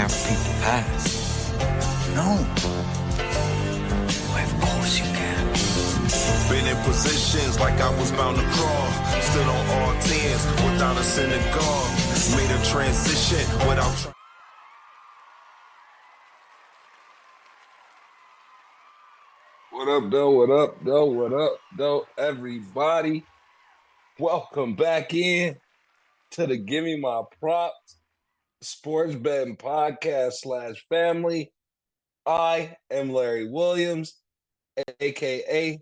have people pass. No. Why, of course you can. Been in positions like I was bound to crawl. Stood on all tens without a synagogue. Made a transition without trying. What up, though? What up, though? What up, though? Everybody, welcome back in to the Give Me My Props Sports Betting Podcast / Family. I am Larry Williams, aka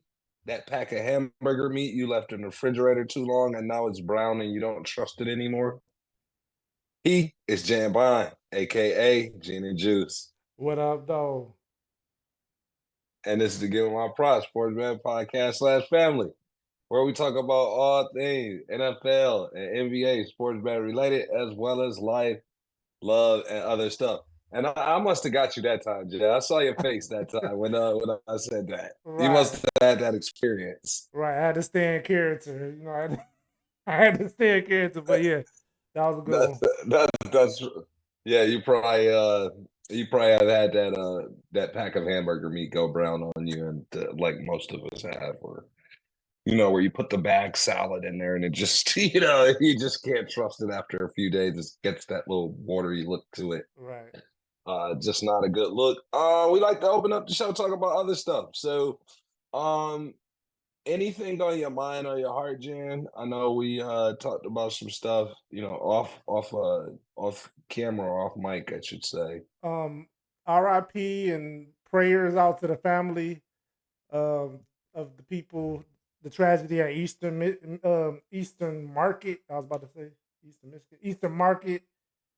that pack of hamburger meat you left in the refrigerator too long and now it's brown and you don't trust it anymore. He is Jamine, aka Jininjuice. What up, though? And this is the Give Me My Props Sports Betting Podcast / Family, where we talk about all things NFL and NBA sports betting related, as well as life, love, and other stuff. And I must have got you that time, Jay. I saw your face that time when I said that. You must have had that experience. Right, I had to stay in character. You know, I had to stay in character. But yeah, that was a good one. That's yeah. You probably have had that pack of hamburger meat go brown on you, and like most of us have, or where you put the bag salad in there and it just, you just can't trust it after a few days. It gets that little watery look to it. Right. Just not a good look. We like to open up the show, talk about other stuff. So, anything on your mind or your heart, Jan? I know we talked about some stuff, off camera or off mic, I should say. R.I.P. and prayers out to the family of the people. The tragedy at Eastern Market. I was about to say Eastern Michigan. Eastern Market.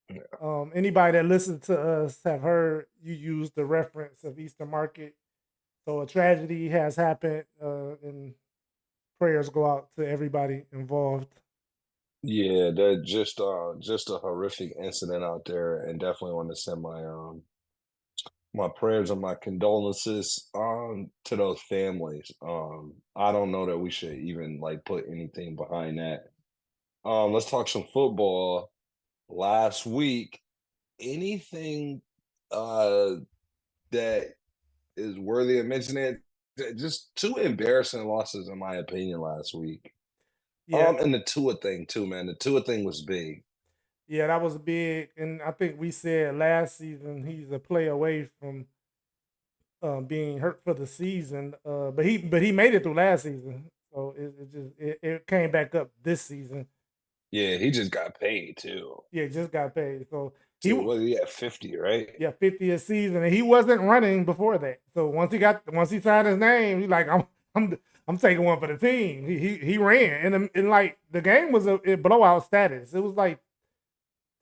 Yeah. Anybody that listens to us have heard you use the reference of Eastern Market. So a tragedy has happened, and prayers go out to everybody involved. Yeah, they're just a horrific incident out there, and definitely want to send my prayers and my condolences to those families. I don't know that we should even like put anything behind that. Let's talk some football. Last week, anything that is worthy of mentioning? Just two embarrassing losses, in my opinion, last week. Yeah, And the Tua thing too, man. The Tua thing was big. yeah, that was big, and I think we said last season he's a play away from being hurt for the season. But he made it through last season, so it came back up this season. Yeah, he just got paid too. Yeah, just got paid. So What he at 50, right? yeah, 50th season, and he wasn't running before that. So once he signed his name, he's like, I'm taking one for the team. He ran, and like the game was a blowout status. It was like,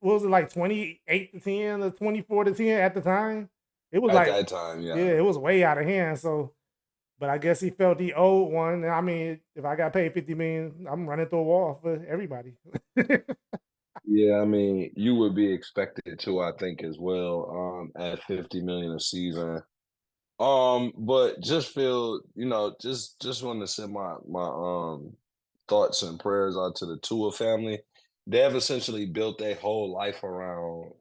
what was it, like 28-10 or 24-10 at the time? It was At like, that time, yeah. it was way out of hand. So, but I guess he felt he owed one. I mean, if I got paid $50 million, I'm running through a wall for everybody. Yeah, I mean, you would be expected to, I think, as well, at 50 million a season. But just feel, just want to send my thoughts and prayers out to the Tua family. They have essentially built their whole life around,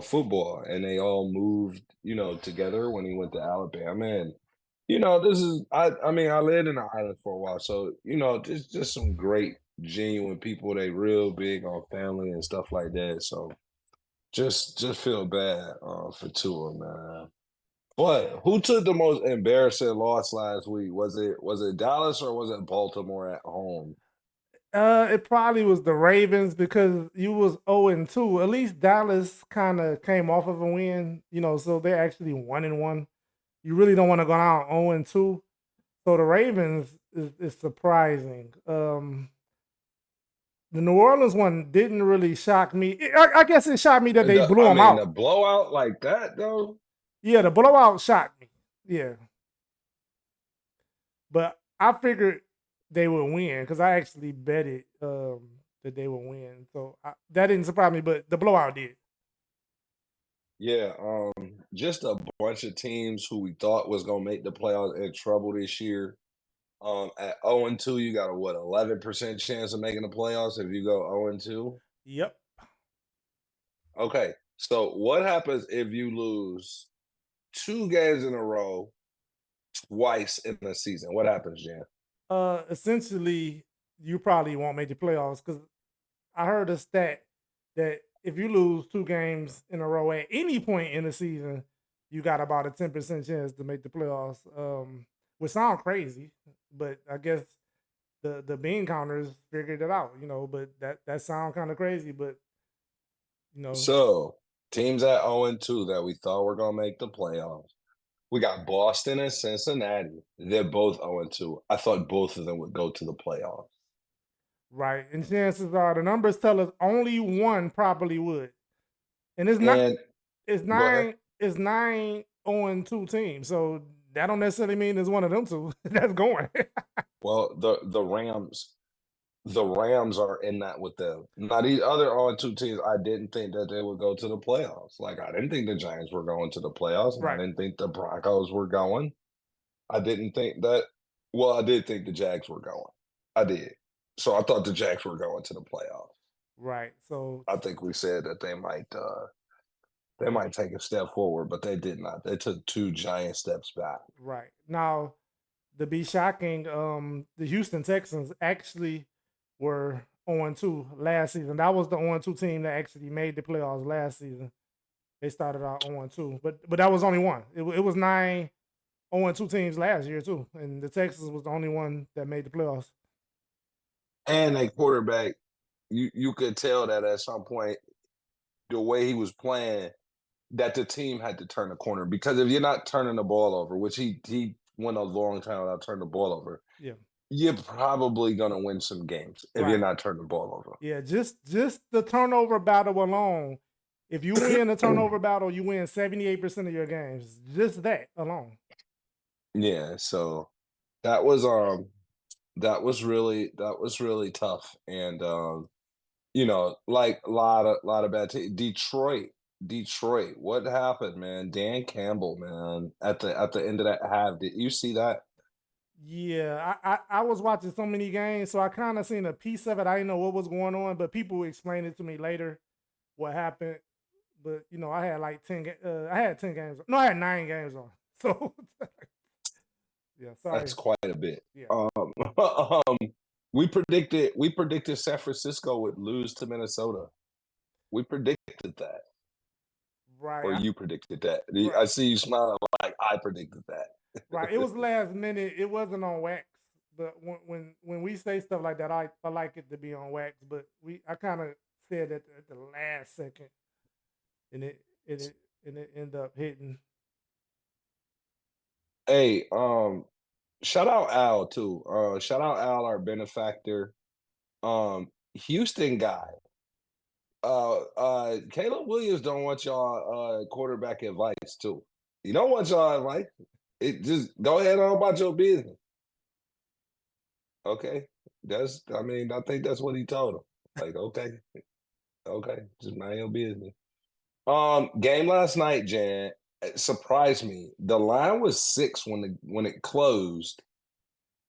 football, and they all moved, together when he went to Alabama. And, this is I mean, I lived in the island for a while, so just some great, genuine people. They real big on family and stuff like that. So just feel bad for Tua, man. What? Who took the most embarrassing loss last week? Was it Dallas or was it Baltimore at home? It probably was the Ravens because you was 0-2. At least Dallas kind of came off of a win, so they're actually 1-1. You really don't want to go down 0-2. So the Ravens is surprising. The New Orleans one didn't really shock me. I guess it shocked me that they blew them out. The blowout like that though. Yeah, the blowout shocked me. Yeah, but I figured they would win because I actually betted that they would win. So that didn't surprise me, but the blowout did. Yeah, just a bunch of teams who we thought was gonna make the playoffs in trouble this year. At 0-2, you got a 11% chance of making the playoffs if you go 0-2. Yep. Okay, So what happens if you lose 2 games in a row twice in a season? What happens, Jan? Essentially, you probably won't make the playoffs because I heard a stat that if you lose 2 games in a row at any point in the season, you got about a 10% chance to make the playoffs. Which sound crazy, but I guess the bean counters figured it out, but that sound kind of crazy, but you know, So teams at 0-2 that we thought were gonna make the playoffs. We got Boston and Cincinnati. They're both 0-2. I thought both of them would go to the playoffs. right. And chances are the numbers tell us only one probably would. And it's not And it's go ahead. nine 0-2 teams. So that don't necessarily mean it's one of them two that's going. Well, the Rams are in that with them. Now these other 0-2 teams, I didn't think that they would go to the playoffs. Like I didn't think the Giants were going to the playoffs, and I Right. didn't think the Broncos were going. I didn't think that. Well, I did think the Jags were going. I did. So I thought the Jags were going to the playoffs. Right. So I think we said that they might take a step forward, but they did not. They took 2 giant steps back. right. Now to be shocking, the Houston Texans actually were 0-2 last season. That was the 0-2 team that actually made the playoffs last season. They started out 0-2, but that was only one. It was 9 0-2 teams last year too, and the Texans was the only one that made the playoffs. And a quarterback, you could tell that at some point the way he was playing, that the team had to turn the corner because if you're not turning the ball over, which he went a long time without turning the ball over, Yeah, you're probably gonna win some games if you're right. not turning the ball over. Yeah, just the turnover battle alone. If you win the turnover battle, you win 78% of your games. Just that alone. Yeah, so that was really tough, and like a lot of bad Detroit. What happened, man? Dan Campbell, man, at the end of that half, did you see that? Yeah, I was watching so many games, so I kind of seen a piece of it. I didn't know what was going on, but people explained it to me later what happened. But I had like I had 10 games. No, I had 9 games on. So yeah, That's sorry. quite a bit. Yeah, Um, we predicted San Francisco would lose to Minnesota. We predicted that, right, or you predicted that. right, I see you smiling like I predicted that. right. It was last minute. It wasn't on wax. But when we say stuff like that, I like it to be on wax. But I kind of said at the last second, and it ended up hitting. Hey, shout out Al too. Shout out Al, our benefactor. Houston guy. Caleb Williams don't want y'all quarterback advice too. You don't want y'all advice. It just go ahead on about your business. Okay. I think that's what he told him. Like, okay, just mind your business. Game last night, Jan, it surprised me. The line was 6 when it closed.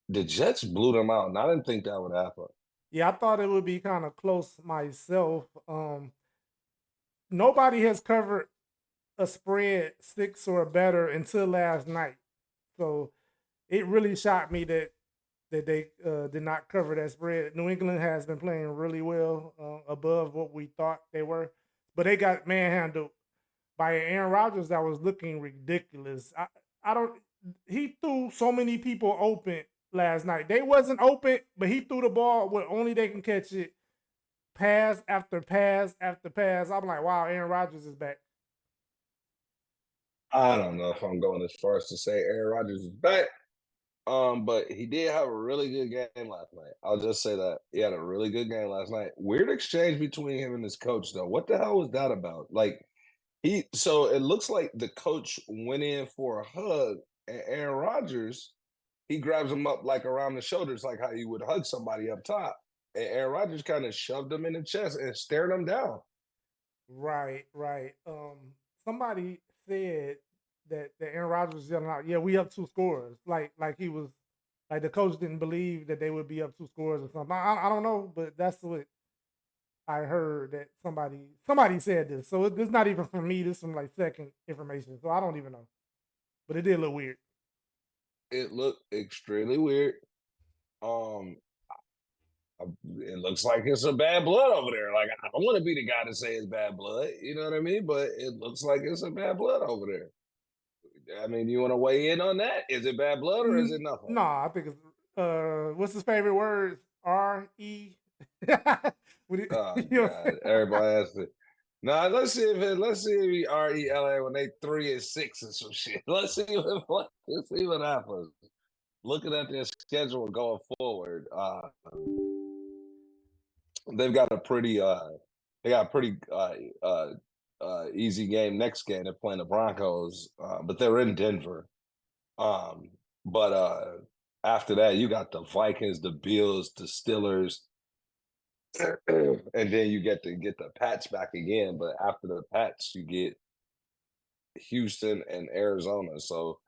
The Jets blew them out, and I didn't think that would happen. Yeah, I thought it would be kind of close myself. Nobody has covered a spread 6 or better until last night. So it really shocked me that they did not cover that spread. New England has been playing really well, above what we thought they were, but they got manhandled by Aaron Rodgers that was looking ridiculous. I don't. He threw so many people open last night. They wasn't open, but he threw the ball where only they can catch it. Pass after pass after pass. I'm like, wow, Aaron Rodgers is back. I don't know if I'm going as far as to say Aaron Rodgers is back. But he did have a really good game last night. I'll just say that he had a really good game last night. Weird exchange between him and his coach, though. What the hell was that about? Like so it looks like the coach went in for a hug, and Aaron Rodgers, he grabs him up like around the shoulders, like how you would hug somebody up top. And Aaron Rodgers kind of shoved him in the chest and stared him down. Right, right. Somebody said that Aaron Rodgers was yelling out, "Yeah, we up 2 scores." Like he was like the coach didn't believe that they would be up 2 scores or something. I don't know, but that's what I heard that somebody said this. So it's not even from me. This is some like second information. So I don't even know. But it did look weird. It looked extremely weird. Um, it looks like it's a bad blood over there. Like I don't want to be the guy to say it's bad blood, you know what I mean? But it looks like it's a bad blood over there. I mean, you want to weigh in on that? Is it bad blood or is it nothing? No, I think it's what's his favorite words? R-E. Oh God, everybody has to. Now let's see if he RELA when they 3-6 and some shit. Let's see what happens. Looking at their schedule going forward, they've got a pretty easy game next game. They're playing the Broncos, but they're in Denver. But after that, you got the Vikings, the Bills, the Steelers, and then you get the Pats back again. But after the Pats, you get Houston and Arizona. So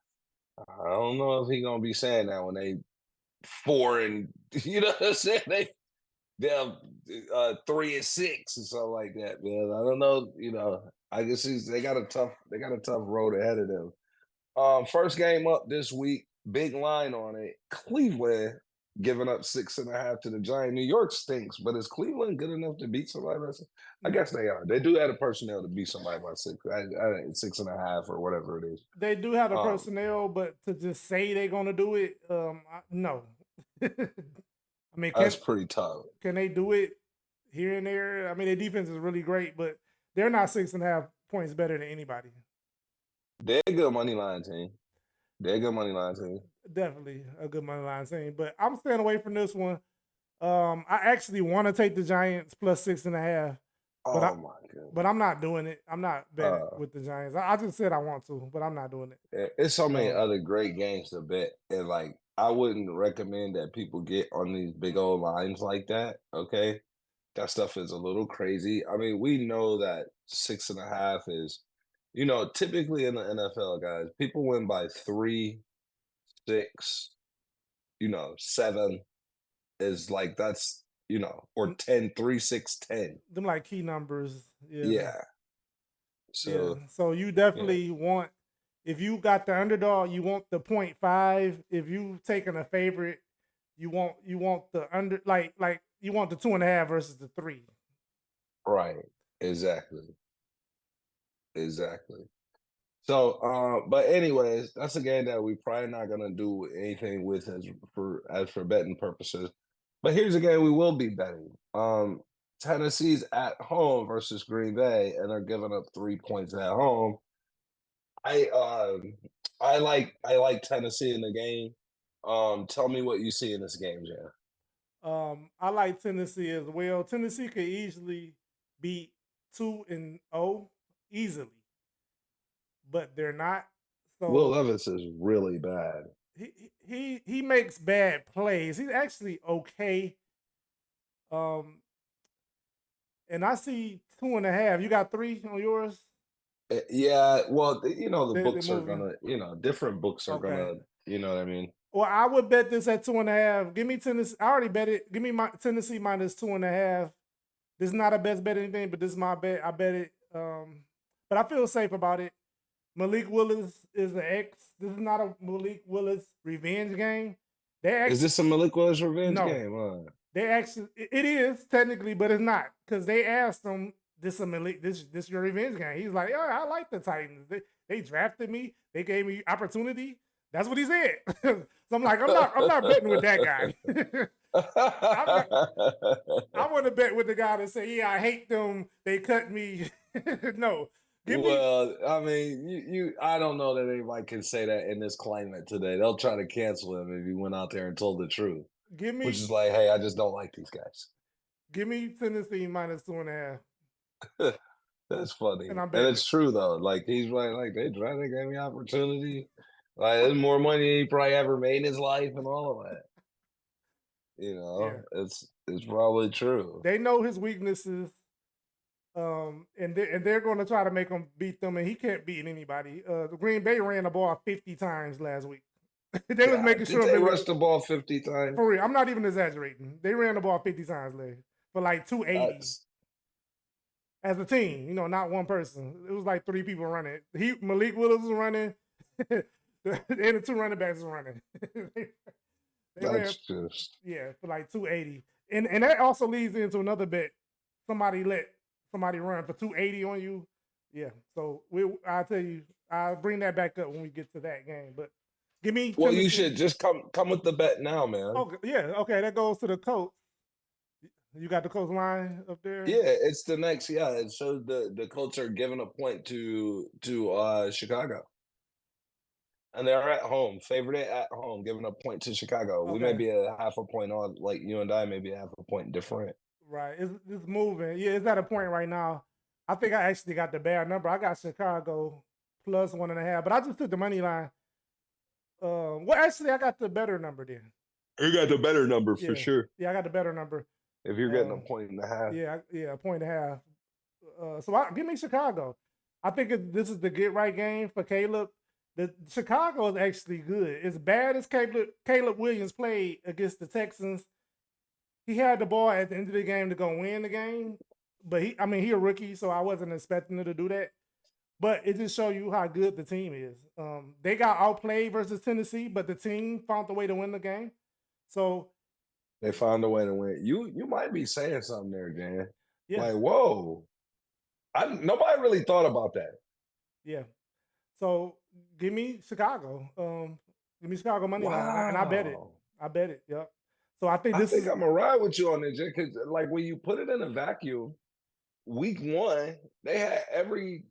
I don't know if he's gonna be saying that when they 4 and you know what I'm saying? They're 3-6 and something like that, man. I don't know, you know. I guess they got a tough road ahead of them. First game up this week, big line on it. Cleveland giving up 6.5 to the Giants. New York stinks, but is Cleveland good enough to beat somebody by 6? I guess they are. They do have the personnel to beat somebody by 6. 6.5 or whatever it is. They do have the personnel, but to just say they're gonna do it, no. I mean, that's pretty tough. Can they do it here and there? I mean, their defense is really great, but they're not 6.5 points better than anybody. They're a good money line team. Definitely a good money line team, but I'm staying away from this one. I actually want to take the Giants plus 6.5. Oh my God! But I'm not doing it. I'm not betting with the Giants. I just said I want to, but I'm not doing it. It's so many other great games to bet, and like I wouldn't recommend that people get on these big old lines like that. Okay, that stuff is a little crazy. I mean, we know that 6.5 is, you know, typically in the NFL, guys, people win by 3, 6, 7 is like that's or 10, 3, 6, 10. Them like key numbers. Yeah. So you definitely want, if you got the underdog, you want the 0.5. If you taking a favorite, you want the under, like you want the 2.5 versus the 3. Right. Exactly. So, but anyways, that's a game that we probably not gonna do anything with as for betting purposes. But here's a game we will be betting. Tennessee's at home versus Green Bay, and they're giving up 3 points at home. I like Tennessee in the game. Tell me what you see in this game, Jan. I like Tennessee as well. Tennessee could easily beat 2-0 easily, but they're not. So Will Levis is really bad. He makes bad plays. He's actually okay. And I see 2.5. You got 3 on yours? Yeah, well, the books are gonna, different books are gonna, you know what I mean? Well, I would bet this at 2.5. Give me Tennessee. I already bet it. Give me my Tennessee minus 2.5. This is not a best bet or anything, but this is my bet. I bet it. But I feel safe about it. Malik Willis is an X. This is not a Malik Willis revenge game. Is this a Malik Willis revenge game? They actually, it is technically, but it's not, because they asked him, "This a Malik? This your revenge game?" He's like, "Yeah, I like the Titans. They drafted me. They gave me opportunity." That's what he said. So I'm like, I'm not betting with that guy. I want to bet with the guy that say, "Yeah, I hate them. They cut me." No. I mean, I don't know that anybody can say that in this climate today. They'll try to cancel him if he went out there and told the truth. Which is like, hey, I just don't like these guys. Give me Tennessee minus 2.5. That's funny. And it's true though. Like he's like they gave me opportunity. Like there's more money than he probably ever made in his life and all of that. It's probably true. They know his weaknesses. And they're going to try to make him beat them, and he can't beat anybody. The Green Bay ran the ball 50 times last week. They was making sure they rushed the ball 50 times. For real, I'm not even exaggerating. They ran the ball 50 times last for like 280. as a team. Not one person. It was like 3 people running. Malik Willis was running, and the 2 running backs was running. they ran, That's just yeah, for like 280, and that also leads into another bet. Somebody let somebody run for 280 on you. Yeah, so I'll tell you, I'll bring that back up when we get to that game. But give me well, you Tennessee. should just come with the bet now, man. Oh yeah, okay, that goes to the Colts. You got the Colts line up there. Yeah, it's the next. Yeah, it shows the Colts are giving a point to Chicago, and they're at home, favorite at home, giving a point to Chicago. We may Okay, be a half a point on, like you and I, maybe a half a point different. right. It's moving. Yeah, it's at a point right now. I think I actually got the bad number. I got Chicago plus 1.5, but I just took the money line. Well, actually, I got the better number then. You got the better number for Yeah, sure. yeah, I got the better number. If you're getting a Um, point and a half, yeah, a point and a half. So give me Chicago. I think this is the get right game for Caleb. The Chicago is actually good. As bad as Caleb Williams played against the Texans, he had the ball at the end of the game to go win the game. But he a rookie, so I wasn't expecting him to do that. But it just shows you how good the team is. They got outplayed versus Tennessee, but the team found a way to win the game. So they found a way to win. You might be saying something there, Jan. yeah, Like, whoa, nobody really thought about that. yeah. So give me Chicago. Give me Chicago money line, and I bet it. Wow. I bet it. Yep. So I think I this think is I'm gonna ride with you on it, Jan, because like when you put it in a vacuum, week 1, they had every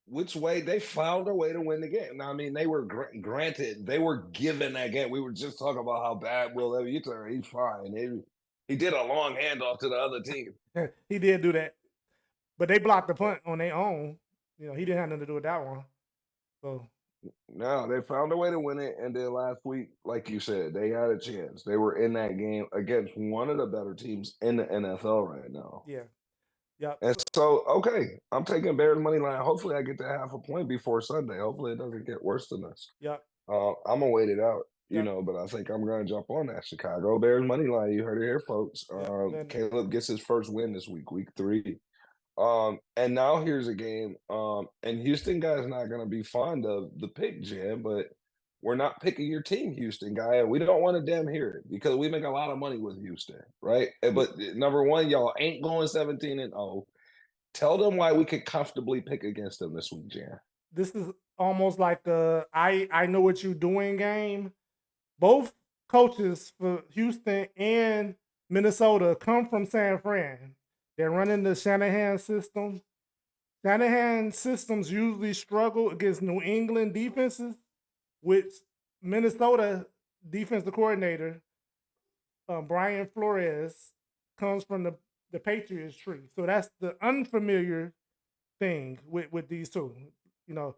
which way they found a way to win the game. Now, I mean, they were granted, they were given that game. We were just talking about how bad Will Levis. You tell he's fine. He did a long handoff to the other team. he did do that, but they blocked the punt on their own. He didn't have nothing to do with that one. So No, they found a way to win it. And then last week, like you said, they had a chance. They were in that game against one of the better teams in the NFL right now. yeah, yep, And so, okay, I'm taking Bears money line. Hopefully, I get to half a point before Sunday. Hopefully, it doesn't get worse than this. yep, I'm gonna wait it out, yep, but I think I'm gonna jump on that Chicago Bears money line. You heard it here, folks. yep. Caleb gets his first win this week 3. And now here's a game. And Houston guy is not gonna be fond of the pick, Jim, but we're not picking your team, Houston guy, and we don't want to damn hear it because we make a lot of money with Houston, right? But number one, y'all ain't going 17-0. Tell them why we could comfortably pick against them this week, Jan. This is almost like a I know what you're doing game. Both coaches for Houston and Minnesota come from San Fran. They're running the Shanahan system. Shanahan systems usually struggle against New England defenses, which Minnesota defensive coordinator Brian Flores comes from the Patriots tree. So that's the unfamiliar thing with these two, you know.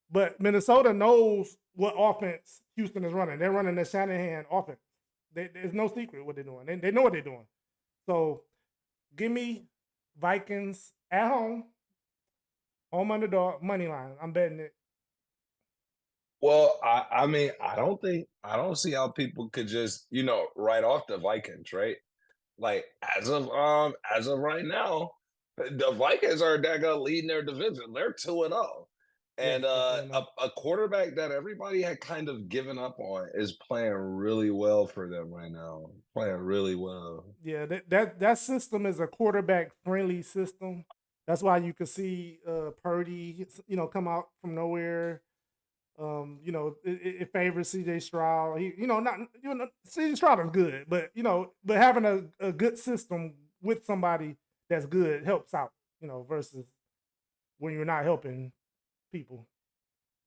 But Minnesota knows what offense Houston is running. They're running the Shanahan offense. There's no secret what they're doing. They know what they're doing. So give me Vikings at home underdog money line. I'm betting it. Well, I mean, I don't see how people could just, write off the Vikings, right? Like as of right now, the Vikings are daggone leading their division. They're 2-0. Yes, And they're 2-0. a quarterback that everybody had kind of given up on is playing really well for them right now. Playing really well. Yeah, that system is a quarterback friendly system. That's why you can see Purdy, come out from nowhere. It favors CJ Stroud. CJ Stroud is good, but having a good system with somebody that's good helps out, versus when you're not helping people.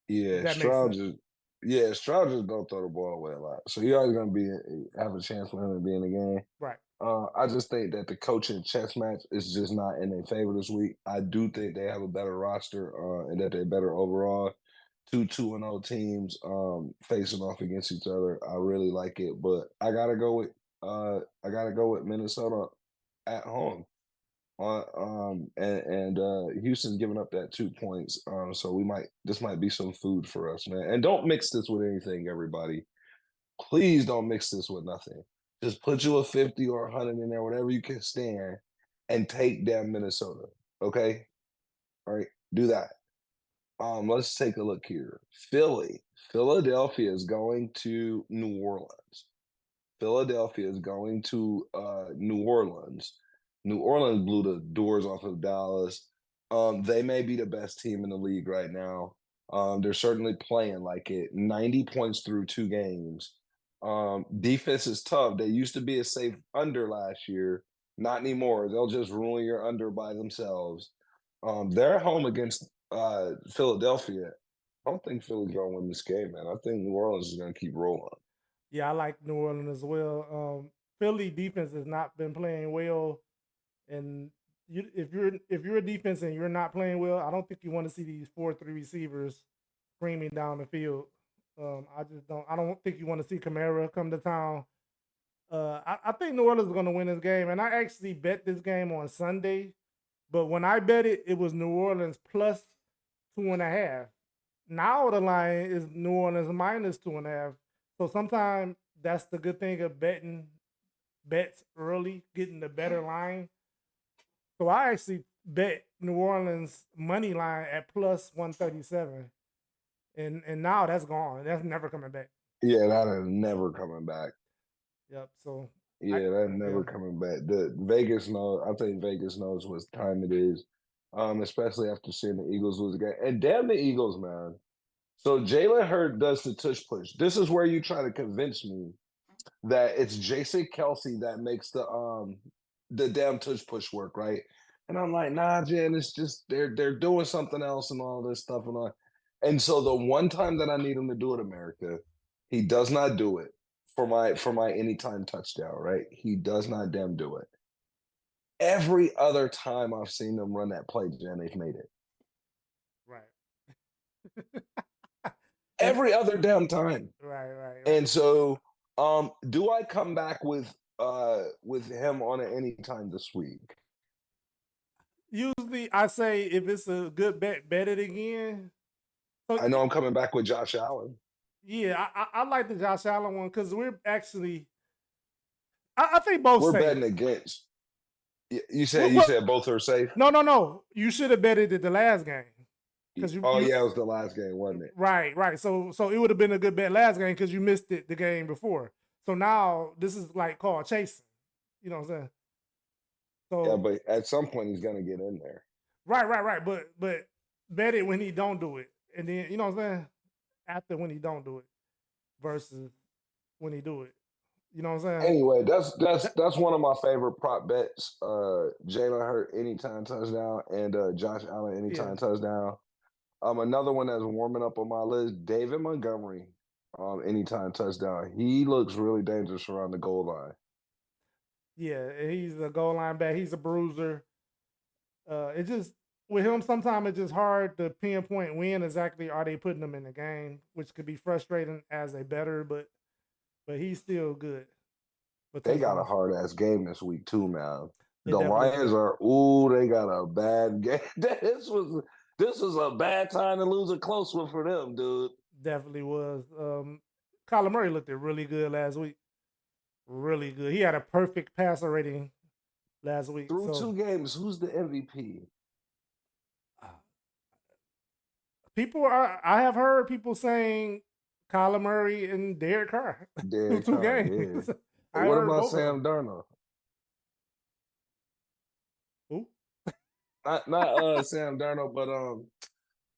Yeah, That makes sense. Stroud just don't throw the ball away a lot. So he always gonna have a chance for him to be in the game. Right. I just think that the coaching chess match is just not in their favor this week. I do think they have a better roster and that they're better overall. 2-0 teams facing off against each other. I really like it, but I gotta go with Minnesota at home. Houston's giving up that 2 points. So this might be some food for us, man. And don't mix this with anything, everybody. Please don't mix this with nothing. Just put you a 50 or 100 in there, whatever you can stand, and take down Minnesota. Okay, all right, do that. Let's take a look here. Philadelphia is going to New Orleans. Philadelphia is going to New Orleans. New Orleans blew the doors off of Dallas. They may be the best team in the league right now. They're certainly playing like it. 90 points through 2 games. Defense is tough. They used to be a safe under last year. Not anymore. They'll just ruin your under by themselves. They're at home against Philadelphia. I don't think Philly's gonna win this game, man. I think New Orleans is gonna keep rolling. Yeah, I like New Orleans as well. Philly defense has not been playing well, and if you're a defense and you're not playing well, I don't think you want to see these 4-3 receivers screaming down the field. I just don't. I don't think you want to see Kamara come to town. I think New Orleans is going to win this game, and I actually bet this game on Sunday. But when I bet it, it was New Orleans plus 2.5. Now the line is New Orleans minus 2.5. So sometimes that's the good thing of betting bets early, getting the better line. So I actually bet New Orleans money line at plus 137. And now that's gone. That's never coming back. Yeah, that is never coming back. Yep. So Yeah, that's never yeah. coming back. The Vegas knows. I think Vegas knows what time it is, especially after seeing the Eagles lose the game. And damn the Eagles, man. So Jalen Hurd does the tush push. This is where you try to convince me that it's Jason Kelsey that makes the damn tush push work, right? And I'm like, nah, Jan, it's just they're doing something else and all this stuff and all. And so the one time that I need him to do it, America, he does not do it for my anytime touchdown, right? He does not damn do it. Every other time I've seen them run that play, Jan, they've made it. Right. And Every other damn time. right. And so do I come back with him on it anytime this week? Usually I say if it's a good bet, bet it again. So I know I'm coming back with Josh Allen. yeah, I like the Josh Allen one because we're actually I think both We're safe. betting against. You What? said both are safe. No. You should have betted it the last game. Because Oh yeah, it was the last game, wasn't it? right. So it would have been a good bet last game because you missed it the game before. So now this is like called chasing. You know what I'm saying? Yeah, So but at some point he's gonna get in there. right. But bet it when he don't do it, and then you know what I'm saying after when he don't do it versus when he do it. You know what I'm saying? Anyway, that's one of my favorite prop bets. Jalen Hurt anytime touchdown and Josh Allen anytime Yeah. touchdown. Another one that's warming up on my list, David Montgomery, anytime touchdown. He looks really dangerous around the goal line. Yeah, he's a goal line back. He's a bruiser. It just with him sometimes it's just hard to pinpoint when exactly are they putting him in the game, which could be frustrating as a better, but he's still good. But They got a hard ass game this week too, man. they The definitely Lions do. they got a bad game. This was a bad time to lose a close one for them, dude. Definitely was. Kyler Murray looked really good last week. Really good. He had a perfect passer rating last week. Through So 2 games, who's the MVP? I have heard people saying Kyler Murray and Derek Carr through Derek two Carr, yeah. games. I What heard about both of Sam them. Darnold? Who? Not Sam Darnold, but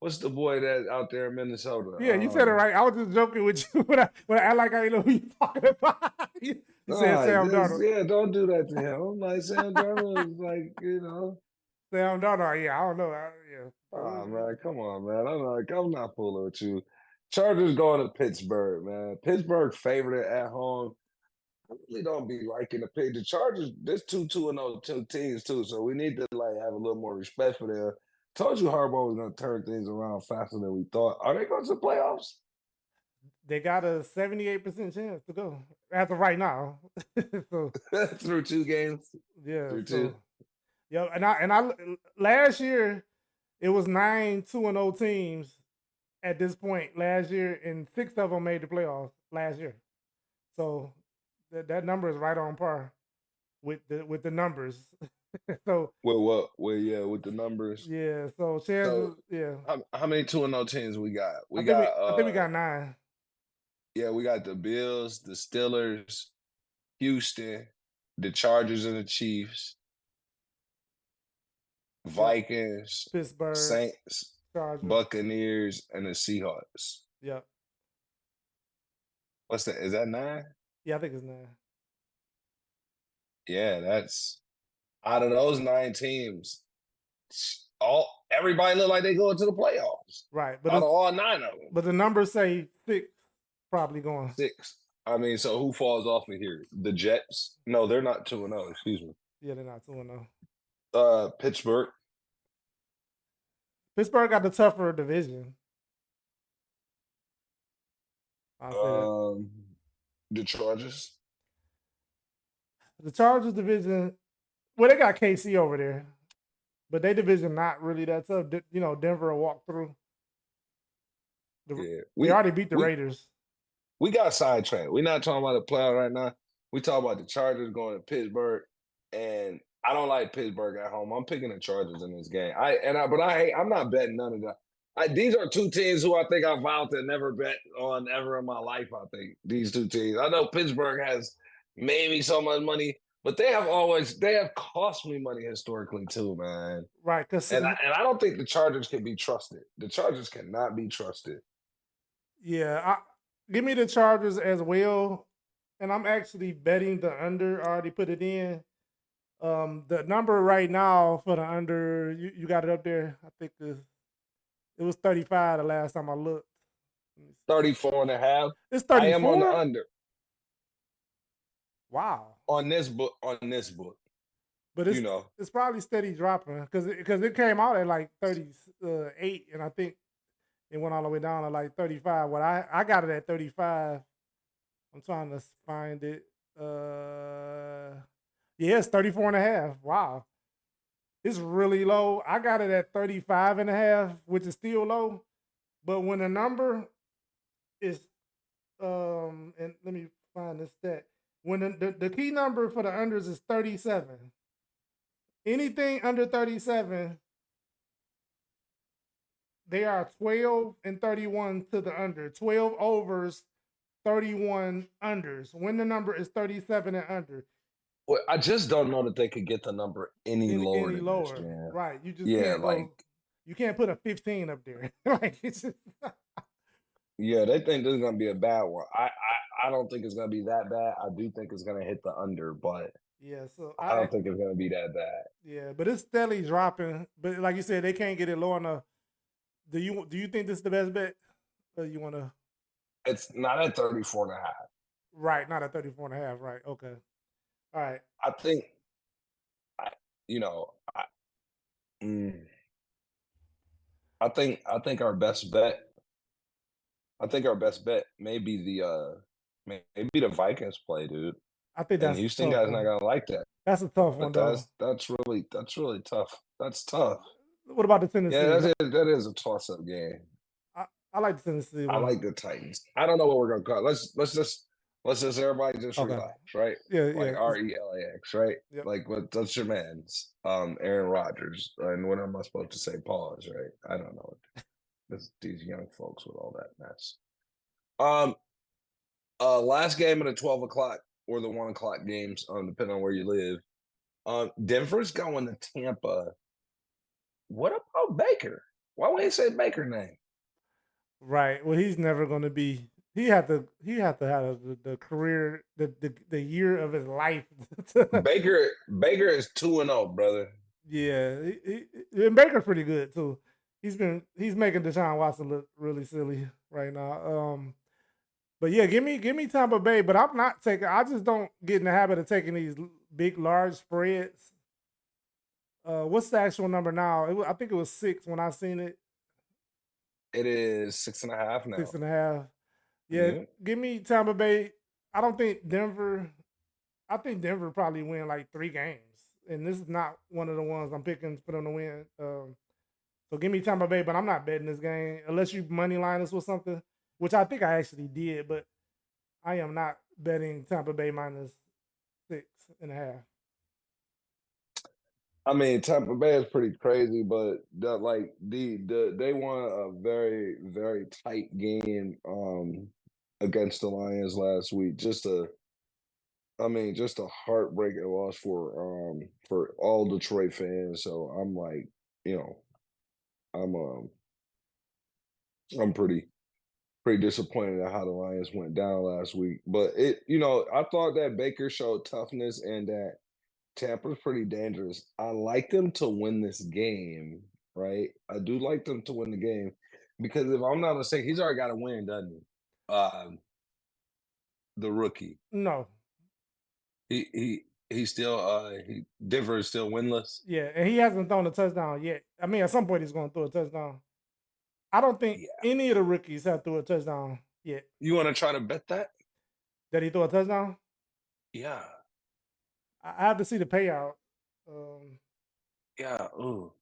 what's the boy that out there in Minnesota? Yeah, you said it right. I was just joking with you when I like how you know who you talking about. you said Sam Darnold. Yeah, don't do that to him. I'm like Sam Darnold is like, Sam Darnold. Yeah, I don't know. Yeah. oh man, come on, man. I'm not fooling with you. Chargers going to Pittsburgh, man. Pittsburgh favorite at home. I really don't be liking the Chargers. There's 2-0 two teams too, so we need to like have a little more respect for them. Told you Harbaugh was going to turn things around faster than we thought. Are they going to the playoffs? They got a 78% chance to go as of right now. So Through 2 games. yeah, Through so 2. yeah, and I last year it was 9 2-0 teams at this point last year, and 6 of them made the playoffs last year. So that number is right on par with the numbers. So With what? Well, yeah, with the numbers. yeah, so chances, So yeah. how many 2-0 teams we got? I We think we got I think we got 9. yeah, we got the Bills, the Steelers, Houston, the Chargers and the Chiefs, Yep. Vikings, Pittsburgh, Saints, Chargers. Buccaneers, and the Seahawks. Yep. What's that? Is that 9? Yeah, I think it's 9. Yeah, that's out of those 9 teams, all everybody look like they going to the playoffs. Right. Out of all 9 of them. But the numbers say 6 probably going. 6. I mean, so who falls off of here? The Jets? No, they're not 2-0, excuse me. Yeah, they're not 2-0. Pittsburgh. Pittsburgh got the tougher division. I'll say that. The Chargers. The Chargers division, well, they got KC over there, but their division not really that tough. Denver will walk through. Yeah, They already beat the we Raiders. we got sidetracked. We're not talking about the playoff right now. We talk about the Chargers going to Pittsburgh, and I don't like Pittsburgh at home. I'm picking the Chargers in this game. I'm not betting none of that. These are 2 teams who I think I vowed to never bet on ever in my life. I think these 2 teams. I know Pittsburgh has maybe so much money, but they have cost me money historically too, man. Right, because And I don't think the Chargers can be trusted. The Chargers cannot be trusted. yeah, give me the Chargers as well, and I'm actually betting the under. I already put it in. The number right now for the under, you got it up there. I think it was 35 the last time I looked. 34 and a half. It's I am on the 34. under Wow. on this book. But You know, it's probably steady dropping because it came out at like 38, and I think it went all the way down to like 35. What I got it at 35. I'm trying to find it. Yeah, it's 34 and a half. Wow. It's really low. I got it at 35 and a half, which is still low. But when the number is and let me find this stat. When the key number for the unders is 37. Anything under 37, they are 12 and 31 to the under. 12 overs, 31 unders. When the number is 37 and under. well, I just don't know that they could get the number any lower Any than lower. this, man. Right. You just Yeah, can't go. like You can't put a 15 up there. Like it's just, yeah, they think this is gonna be a bad one. I don't think it's gonna be that bad. I do think it's gonna hit the under, but yeah. So I don't think it's gonna be that bad. yeah, but it's steadily dropping. But like you said, they can't get it low enough. Do you think this is the best bet? Or you want to? It's not at 34 and a half. Right, not at 34 and a half. Right. Okay. All right. I think I you know, mm, I think our best bet may be maybe the Vikings play, dude. I think And that's a Houston tough guys not one. gonna like that. That's a tough one But though. that's really tough. That's tough. What about the Yeah, Tennessee? that is a toss-up game. I like the Tennessee I one. like the Titans. I don't know what we're gonna call it. Let's just everybody just Okay. relax, right? Yeah, Like yeah. RELAX, right? Yep. Like that's your man's Aaron Rodgers. And what am I supposed to say? Pause, right? I don't know. These young folks with all that mess. Last game of the 12 o'clock or the 1 o'clock games, depending on where you live. Denver's going to Tampa. What about Baker? Why would he say Baker name? Right. Well, he's never going to be. He had to have the career, the year of his life. Baker is 2-0, brother. Yeah, and Baker's pretty good too. He's making Deshaun Watson look really silly right now. But yeah, give me Tampa Bay. But I'm not taking. I just don't get in the habit of taking these big, large spreads. What's the actual number now? I think it was 6 when I seen it. It is 6.5 now. 6.5. Yeah, give me Tampa Bay. I don't think Denver. I think Denver probably win like 3 games, and this is not one of the ones I'm picking to put on the win. So give me Tampa Bay, but I'm not betting this game unless you money line us with something, which I think I actually did, but I am not betting Tampa Bay minus 6.5. I mean, Tampa Bay is pretty crazy, but they won a very very tight game against the Lions last week. Just a heartbreaking loss for all Detroit fans. So I'm like, you know, I'm I'm pretty disappointed at how the Lions went down last week. But I thought that Baker showed toughness and that Tampa's pretty dangerous. I like them to win this game, right? I do like them to win the game because if I'm not mistaken, he's already got a win, doesn't he? The rookie. No, He's still Denver is still winless. yeah, and he hasn't thrown a touchdown yet. I mean, at some point he's going to throw a touchdown. I don't think Yeah. any of the rookies have threw a touchdown yet. You want to try to bet that? Did he throw a touchdown? Yeah. I have to see the payout. Um, Yeah. Ooh.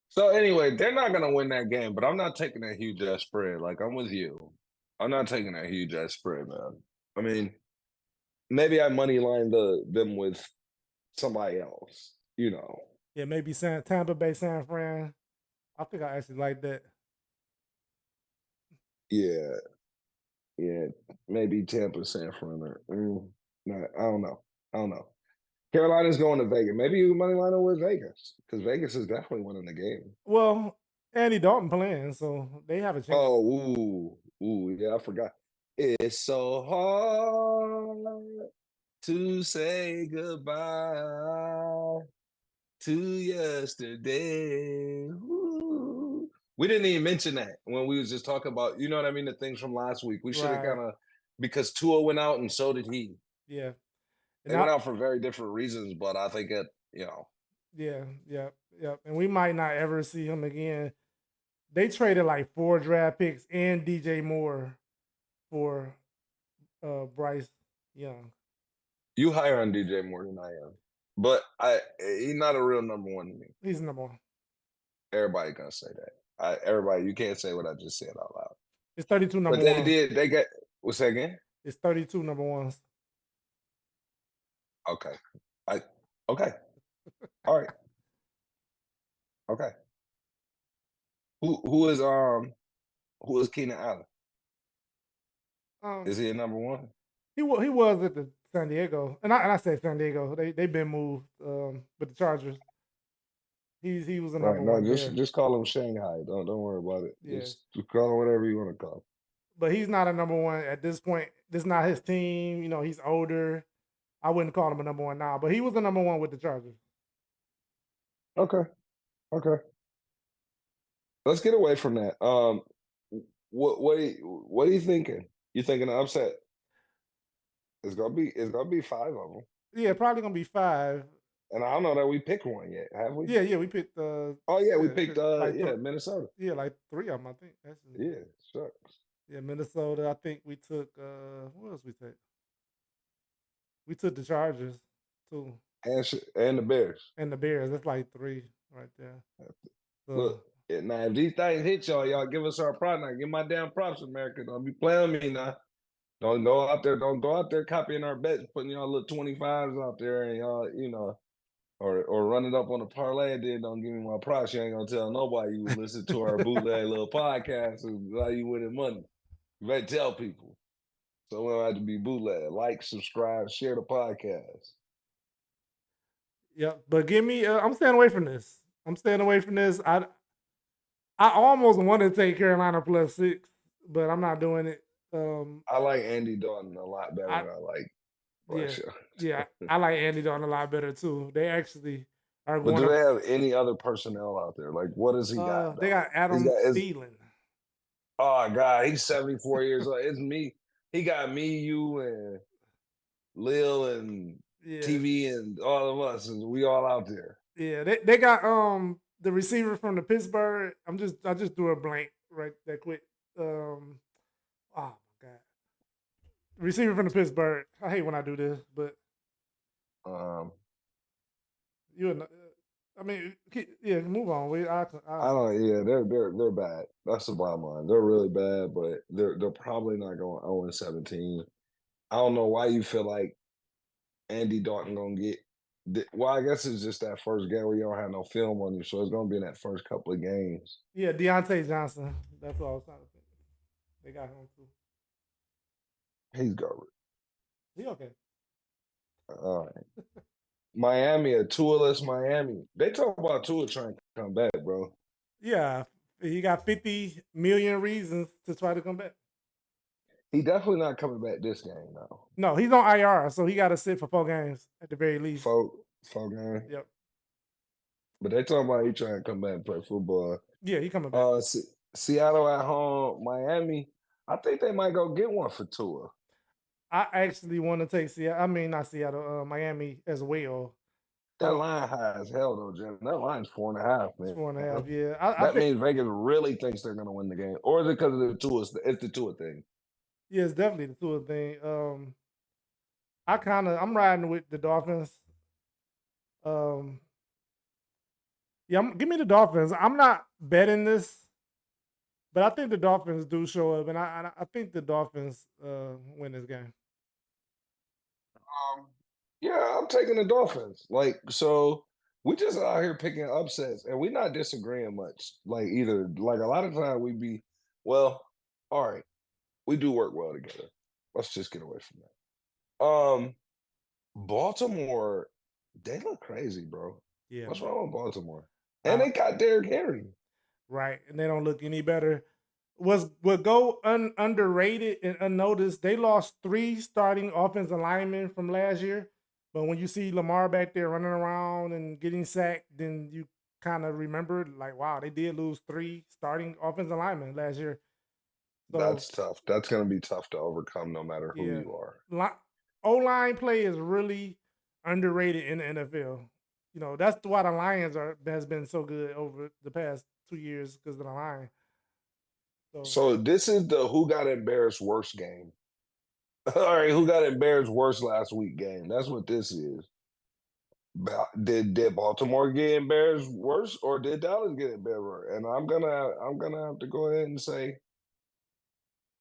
So anyway, they're not gonna win that game, but I'm not taking that huge ass spread. Like I'm with you. I'm not taking that huge ass spread, man. I mean, maybe I money line them with somebody else, you know. yeah, maybe Tampa Bay, San Fran. I think I actually like that. Yeah, yeah. Maybe Tampa, San Fran. I don't know. I don't know. Carolina's going to Vegas. Maybe you money line them with Vegas because Vegas is definitely winning the game. Well, Andy Dalton playing, so they have a chance. Oh, ooh, yeah, I forgot. It's so hard to say goodbye to yesterday. Ooh. We didn't even mention that when we was just talking about, you know what I mean, the things from last week. We should have Right. kind of because Tua went out and so did he. Yeah. And They went I, out for very different reasons, but I think yeah, yeah. And we might not ever see him again. They traded like 4 draft picks and DJ Moore for Bryce Young. you higher on DJ more than I am. But he's not a real number one to me. He's number one. Everybody gonna say that. Everybody, you can't say what I just said out loud. It's 32 But number they ones. did. They got what's that again? It's 32 number ones. Okay. Okay. All right. Okay. Who is Keenan Allen? Um, Is he a number one? he was at the San Diego, and I say San Diego. They've been moved with the Chargers. He was the Right. number No, one there. just call him Shanghai. Don't worry about it. Yeah, Just call him whatever you want to call him. but he's not a number one at this point. This is not his team. You know, he's older. I wouldn't call him a number one now, but he was the number one with the Chargers. Okay. Okay. Let's get away from that. What are you thinking? You thinking the upset? It's gonna be 5 of them. Yeah, probably gonna be 5. And I don't know that we picked one yet, have we? Yeah, we picked. Oh yeah, we Yeah, picked like Minnesota. yeah, like 3 of them. I think actually. Yeah, shucks. Yeah, Minnesota. I think we took. What else we take? We took the Chargers too, And the Bears. and the Bears. That's like 3 right there. So Look, now if these things hit y'all give us our props. Now give my damn props, America. Don't be playing with me now. Don't go out there copying our bets, putting y'all little 25s out there and y'all, or run it up on a parlay and then don't give me my props. You ain't gonna tell nobody you listen to our bootleg little podcast and how you winning money. You better tell people. So we don't have to be bootleg. Like, subscribe, share the podcast. yeah, but give me. I'm staying away from this. I almost want to take Carolina +6, but I'm not doing it. I like Andy Dalton a lot better I than I like yeah Bryce Young. yeah. I like Andy Dalton a lot better too. They actually are But going do to. they have any other personnel out there? Like, what does he got? They Though? got He's Adam got is Thielen. oh god, he's 74 years old. It's me. He got me, you, and Lil and Yeah, TV and all of us, and we all out there. yeah. They got the receiver from the Pittsburgh. I just threw a blank right that quick. Oh my god, receiver from the Pittsburgh. I hate when I do this, but Um, you. I mean, yeah. Move on. I don't. Yeah, they're bad. That's the bottom line. They're really bad, but they're probably not going 0-17. I don't know why you feel like Andy Dalton gonna get Well, I guess it's just that first game where you don't have no film on you, so it's gonna be in that first couple of games. Yeah, Deontay Johnson. That's what I was trying to think. They got him too. He's garbage. He okay. All right. Miami, a Tua-less Miami. They talk about Tua trying to come back, bro. Yeah, he got 50 million reasons to try to come back. He definitely not coming back this game, though. No, he's on IR, so he got to sit for 4 games at the very least. Four game. Yep. But they talking about he trying to come back and play football. Yeah, he coming back. Seattle at home, Miami. I think they might go get one for Tua. I actually want to take Seattle. I mean, not Seattle, Miami as well. That line high as hell, though, Jim. That line's 4.5, man. It's 4.5. Yeah, I That think, means Vegas really thinks they're going to win the game, or is it because of the Tua? It's the Tua thing. yeah, it's definitely the Tua thing. I'm riding with the Dolphins. Yeah, give me the Dolphins. I'm not betting this, but I think the Dolphins do show up, and I think the Dolphins win this game. Yeah, I'm taking the Dolphins. Like, so we just out here picking upsets, and we're not disagreeing much. Like either. Like a lot of time we be, well, all right, we do work well together. Let's just get away from that. Baltimore, they look crazy, bro. Yeah, What's wrong with Baltimore? Uh, And they got Derrick Henry. right, and they don't look any better. What go underrated and unnoticed? They lost 3 starting offensive linemen from last year, but when you see Lamar back there running around and getting sacked, then you kind of remember like, wow, they did lose 3 starting offensive linemen last year. So That's tough. That's going to be tough to overcome no matter who yeah, you are. O-line play is really underrated in the NFL. You know, that's why the Lions has been so good over the past 2 years because of the line. So this is the who got embarrassed worst game. All right, who got embarrassed worst last week game? That's what this is. Did Baltimore get embarrassed worse, or did Dallas get embarrassed worse? And I'm gonna have to go ahead and say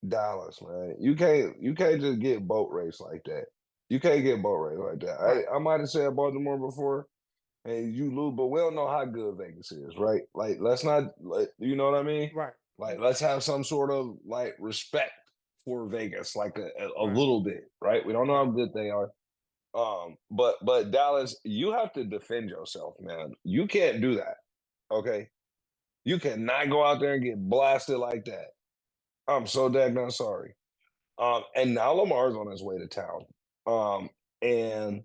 Dallas, man. You can't just get boat race like that. You can't get boat race like that. Right. I might have said Baltimore before, and you lose, but we don't know how good Vegas is, right? Like, let's not, you know what I mean? Right. Like, let's have some sort of like respect for Vegas, like a Right. little bit, right? We don't know how good they are. But Dallas, you have to defend yourself, man. You can't do that. Okay. You cannot go out there and get blasted like that. I'm so daggone sorry. And now Lamar's on his way to town. And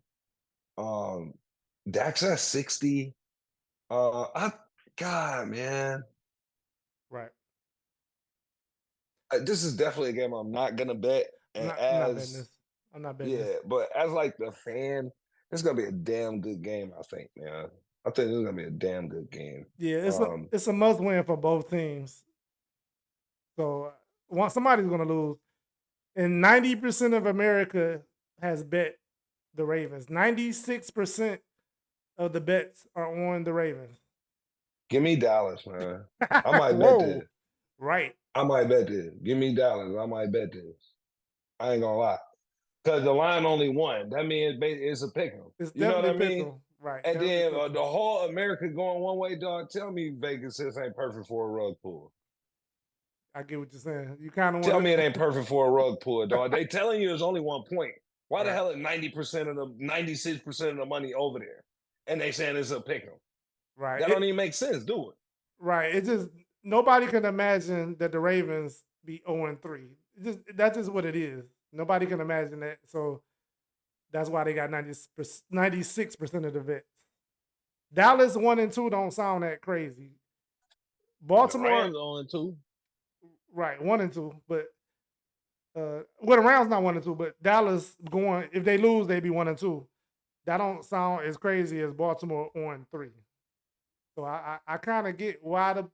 Dak's at 60. God, man. Right. This is definitely a game I'm not gonna bet. And I'm not betting this. I'm not betting this. but as like the fan, it's gonna be a damn good game, I think, man. I think it's gonna be a damn good game. Yeah, it's a must win for both teams. So once somebody's gonna lose, and 90% of America has bet the Ravens. 96% of the bets are on the Ravens. Give me Dallas, man. I might bet this. Right. I might bet this. Give me Dallas. I might bet this. I ain't gonna lie. Because the line only won. That means it's a pick 'em. It's You know what I definitely mean? pickle. Right. And definitely then pickle. the whole America going one way, dog. Tell me Vegas this ain't perfect for a rug pull. I get what you're saying. You kind of Tell want me it ain't perfect for a rug pull, dog. They telling you it's only 1 point. Why the Right. hell is 90% of the 96% of the money over there? And they saying it's a pick 'em. Right. That don't even make sense, do it? Right. It just nobody can imagine that the Ravens be 0-3. That's just what it is. Nobody can imagine that. So that's why they got 96% of the vets. Dallas 1-2 don't sound that crazy. Baltimore The Rams 0-2. right 1-2, but well the Rams not 1-2, but Dallas going if they lose they be 1-2. That don't sound as crazy as Baltimore 0-3. So I kind of get why the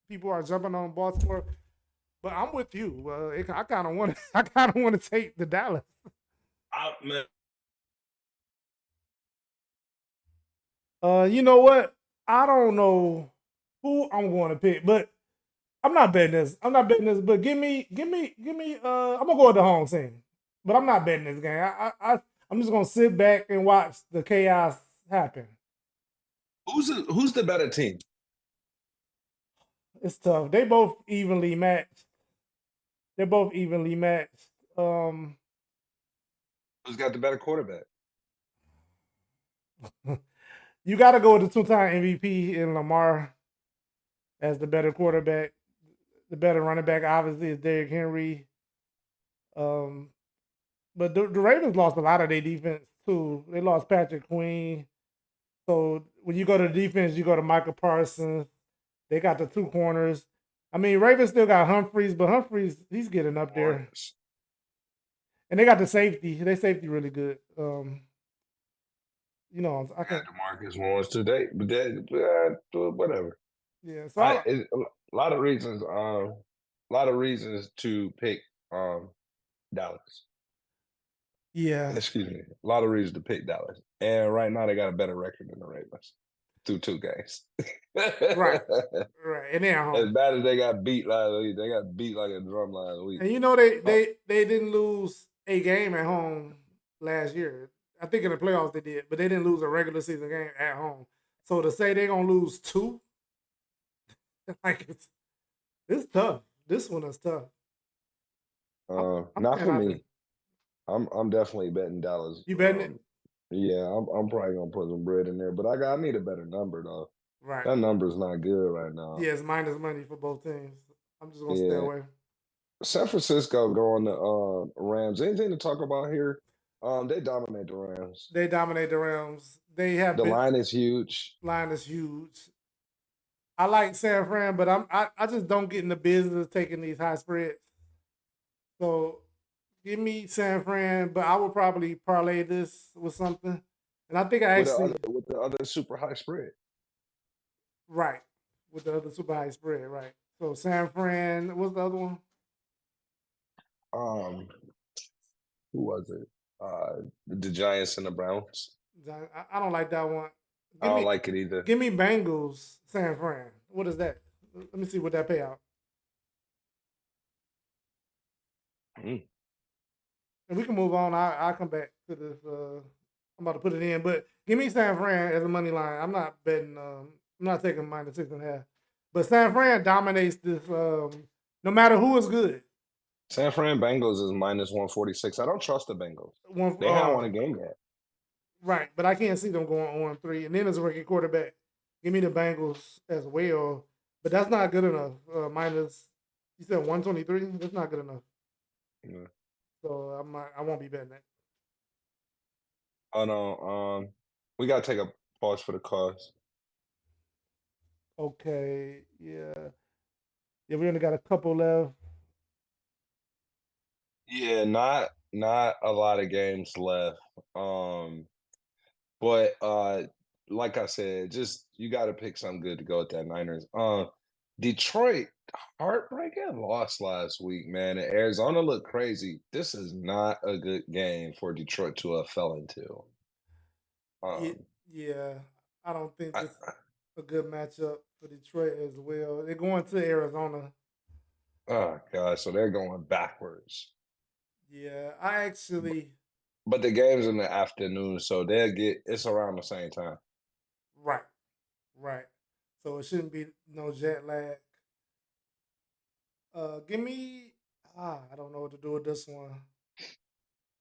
people are jumping on Baltimore, but I'm with you. I kind of want to take the Dallas. Man. You know what? I don't know who I'm going to pick, but I'm not betting this. But give me. I'm gonna go with the home team, but I'm not betting this game. I'm just gonna sit back and watch the chaos happen. Who's the better team? It's tough. They both evenly matched. They're both evenly matched. Who's got the better quarterback? You got to go with the two-time MVP in Lamar as the better quarterback. The better running back, obviously, is Derrick Henry. Um, but the Ravens lost a lot of their defense too. They lost Patrick Queen. So when you go to defense, you go to Michael Parsons. They got the two corners. I mean, Ravens still got Humphreys, but Humphreys, he's getting up there. Warriors. And they got the safety. They safety really good. I Got think DeMarcus Lawrence today, but whatever. yeah. So A lot of reasons. A lot of reasons to pick Dallas. yeah, Excuse me. A lot of reasons to pick Dallas, and right now they got a better record than the Ravens through 2 games. right. And they're at As home. bad as they got beat last week, they got beat like a drum last week. And they didn't lose a game at home last year. I think in the playoffs they did, but they didn't lose a regular season game at home. So to say they're gonna lose 2, like it's tough. This one is tough. I'm Not saying for I me. think- I'm definitely betting Dallas. You betting it? Yeah, I'm probably gonna put some bread in there, but I need a better number though. Right. That number's not good right now. Yeah, it's minus money for both teams. I'm just gonna stay Yeah. away. San Francisco going to Rams. Anything to talk about here? They dominate the Rams. They dominate the Rams. They have The line is huge. line is huge. I like San Fran, but I just don't get in the business of taking these high spreads. So give me San Fran, but I would probably parlay this with something. And I think I actually With the other super high spread. right with the other super high spread, right? So San Fran, what's the other one? Who was it? The Giants and the Browns. I don't like that one. I don't like it either. Give me Bengals, San Fran. What is that? Let me see what that payout. And we can move on. I'll come back to this. I'm about to put it in, but give me San Fran as a money line. I'm not betting. I'm not taking -6.5. But San Fran dominates this. No matter who is good. San Fran Bengals is -146. I don't trust the Bengals. They haven't won a game yet. Right, but I can't see them going on 3. And then as a rookie quarterback, give me the Bengals as well. But that's not good enough. You said 123. That's not good enough. Yeah. So I won't be betting that. Oh no. We gotta take a pause for the cause. Okay, yeah. Yeah, we only got a couple left. Yeah, not a lot of games left. But like I said, just you gotta pick something good to go with that Niners. Detroit, heartbreaking loss last week, man. And Arizona looked crazy. This is not a good game for Detroit to have fell into. Yeah, I don't think I- it's a good matchup for Detroit as well. They're going to Arizona. Oh god, so they're going backwards. Yeah, I actually But the game's in the afternoon, so it's around the same time. right. So it shouldn't be no jet lag. Give me I don't know what to do with this one.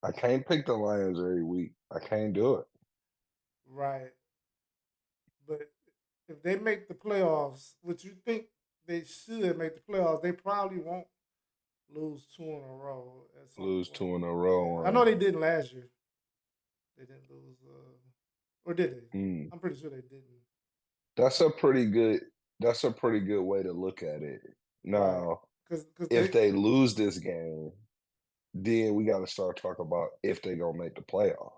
I can't pick the Lions every week. I can't do it. Right. But if they make the playoffs, which you think they should make the playoffs, they probably won't lose 2 in a row. Lose 2 in a row. I know they didn't last year. They didn't lose, or did they? I'm pretty sure they didn't. That's a pretty good way to look at it. Now, Because if they lose this game, then we got to start talking about if they're gonna make the playoffs.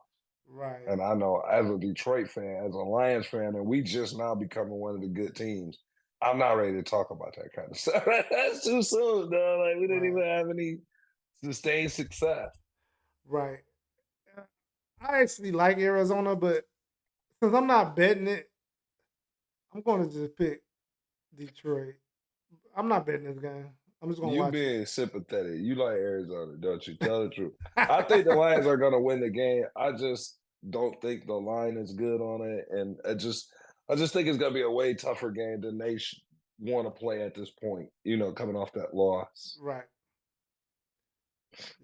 right, And I know as a Detroit fan, as a Lions fan, and we just now becoming one of the good teams, I'm not ready to talk about that kind of stuff. That's too soon, though. Like we didn't even have any sustained success. right. I actually like Arizona, but since I'm not betting it, I'm going to just pick Detroit. I'm not betting this game. I'm just going to You watch it. being sympathetic. You like Arizona, don't you? Tell the truth. I think the Lions are gonna win the game. I just don't think the line is good on it, and I just think it's gonna be a way tougher game than they want to play at this point. You know, coming off that loss. Right.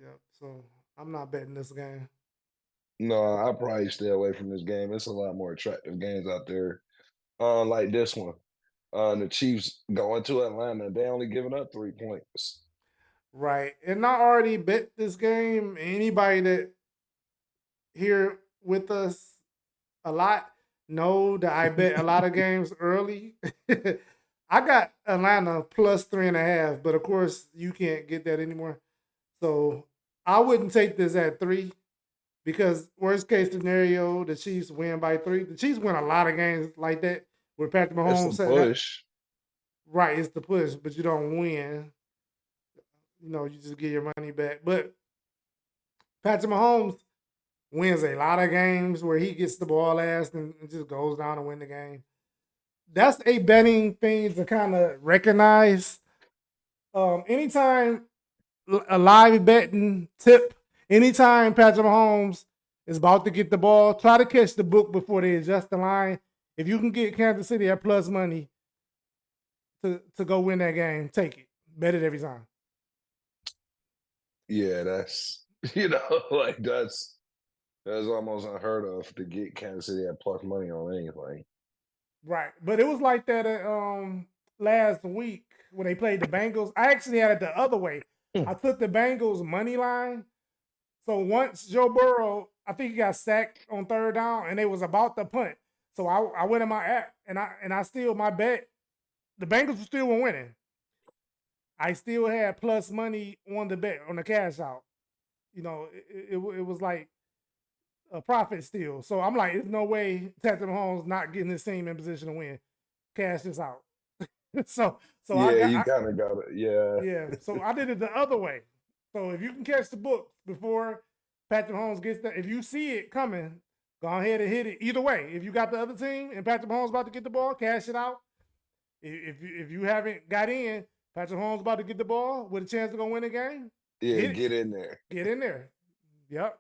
Yep. So I'm not betting this game. No, I probably stay away from this game. It's a lot more attractive games out there, like this one. The Chiefs going to Atlanta. They only giving up 3 points. Right. And I already bet this game. Anybody that here with us a lot know that I bet a lot of games early. I got Atlanta plus 3.5, but of course you can't get that anymore. So I wouldn't take this at 3 because worst case scenario, the Chiefs win by 3. The Chiefs win a lot of games like that where Patrick It's a Mahomes said that push. right, it's the push, but you don't win. You know, you just get your money back. But Patrick Mahomes wins a lot of games where he gets the ball last and just goes down and win the game. That's a betting thing to kind of recognize. Anytime a live betting tip, anytime Patrick Mahomes is about to get the ball, try to catch the book before they adjust the line. If you can get Kansas City at plus money to go win that game, take it. Bet it every time. Yeah, that's like that's almost unheard of to get Kansas City at plus money on anything. Right. But it was like that last week when they played the Bengals. I actually had it the other way. I took the Bengals money line. So once Joe Burrow, I think he got sacked on third down and they was about to punt. So I went in my app and I still my bet, the Bengals still were winning. I still had plus money on the bet on the cash out. You know, it was like a profit still. So I'm like, there's no way Patrick Mahomes not getting his team in position to win. Cash this out. so I Yeah, got you kind of got it. Yeah, yeah. So I did it the other way. So if you can catch the book before Patrick Mahomes gets there, if you see it coming, go ahead and hit it. Either way, if you got the other team and Patrick Mahomes about to get the ball, cash it out. If you haven't got in, Patrick Mahomes about to get the ball with a chance to go win the game. yeah, Hit it. get in there. Get in there. Yep.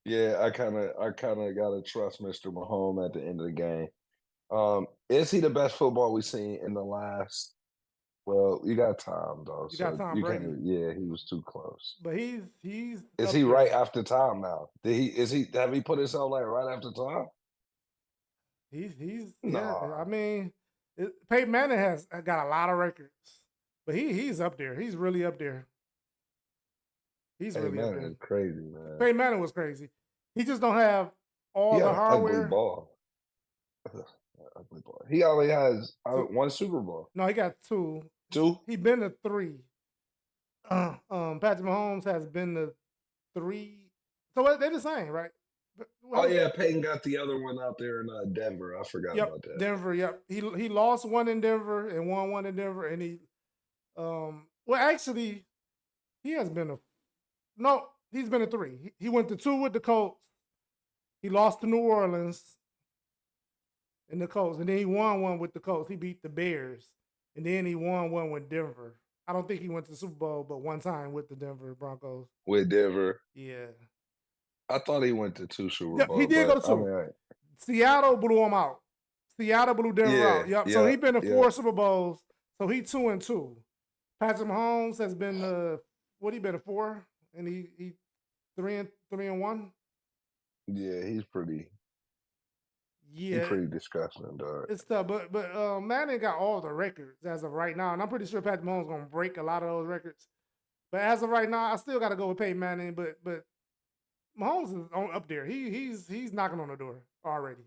Yeah, I kind of gotta trust Mr. Mahomes at the end of the game. Is he the best football we've seen in the last? Well, you got time though, You got so Tom you Brady, can't. Yeah, he was too close. but he's Is up he right there. after time now? Did he? Is he? Have he put himself like right after time? He's yeah. I Nah. mean, Peyton Manning has got a lot of records, but he's up there. He's really up there. He's Hey really up man, there. it's crazy, man. Peyton Manning was crazy. He just don't have He all had the an ugly hardware. ball. Ugly ball. He only has So one Super Bowl. no, he got 2. Two? He been to 3. Patrick Mahomes has been to 3. So they're the same, right? Oh Hold on. yeah, Peyton got the other one out there in Denver. I forgot Yep, about that. Denver. Yep, he lost one in Denver and won one in Denver, and he well actually he has been a no, he's been to 3. He went to 2 with the Colts. He lost to New Orleans in the Colts, and then he won one with the Colts. He beat the Bears, and then he won one with Denver. I don't think he went to the Super Bowl, but one time with the Denver Broncos. With Denver. Yeah, I thought he went to two Super yep, he Bowls, did go but to I 2. mean, Seattle blew him out. Seattle blew Denver yeah, out. Yep. So yeah, he been to yeah, 4 Super Bowls. So he 2-2. Patrick Mahomes has been what he been to 4, and he 3-1. yeah. He's Yeah, pretty disgusting, dog. it's tough, but Manning got all the records as of right now, and I'm pretty sure Patrick Mahomes gonna break a lot of those records. But as of right now, I still got to go with Peyton Manning. But Mahomes is up there. He's knocking on the door already.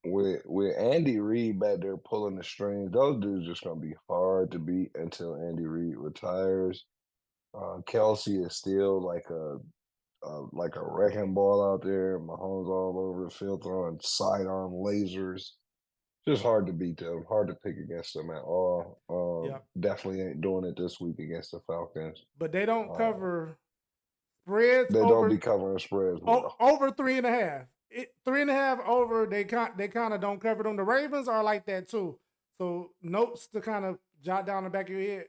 With Andy Reid back there pulling the strings, those dudes just gonna be hard to beat until Andy Reid retires. Kelsey is still like a wrecking ball out there. Mahomes all over the field throwing sidearm lasers. Just hard to beat them. Hard to pick against them at all. Yeah, Definitely ain't doing it this week against the Falcons. but they don't Uh, cover spreads they don't be over covering spreads well. over 3.5. 3.5 over. They kind of don't cover them. The Ravens are like that too. So notes to kind of jot down the back of your head.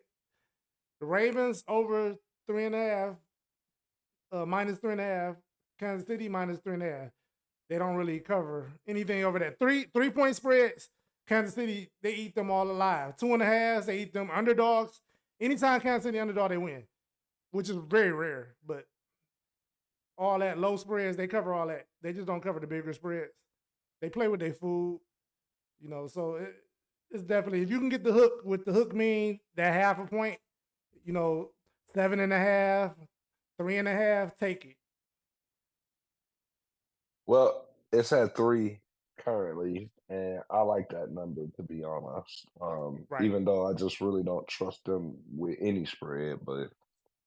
The Ravens over 3.5, minus 3.5. Kansas City minus 3.5. They don't really cover anything over that. 3-point spreads, Kansas City, they eat them all alive. 2.5s, they eat them. Underdogs, anytime Kansas City underdog, they win, which is very rare. But all that low spreads, they cover all that. They just don't cover the bigger spreads. They play with their food, so it's definitely, if you can get the hook with the hook mean, that half a point, 7.5, 3.5, take it. Well, it's at 3 currently, and I like that number, to be honest. Right. Even though I just really don't trust them with any spread, but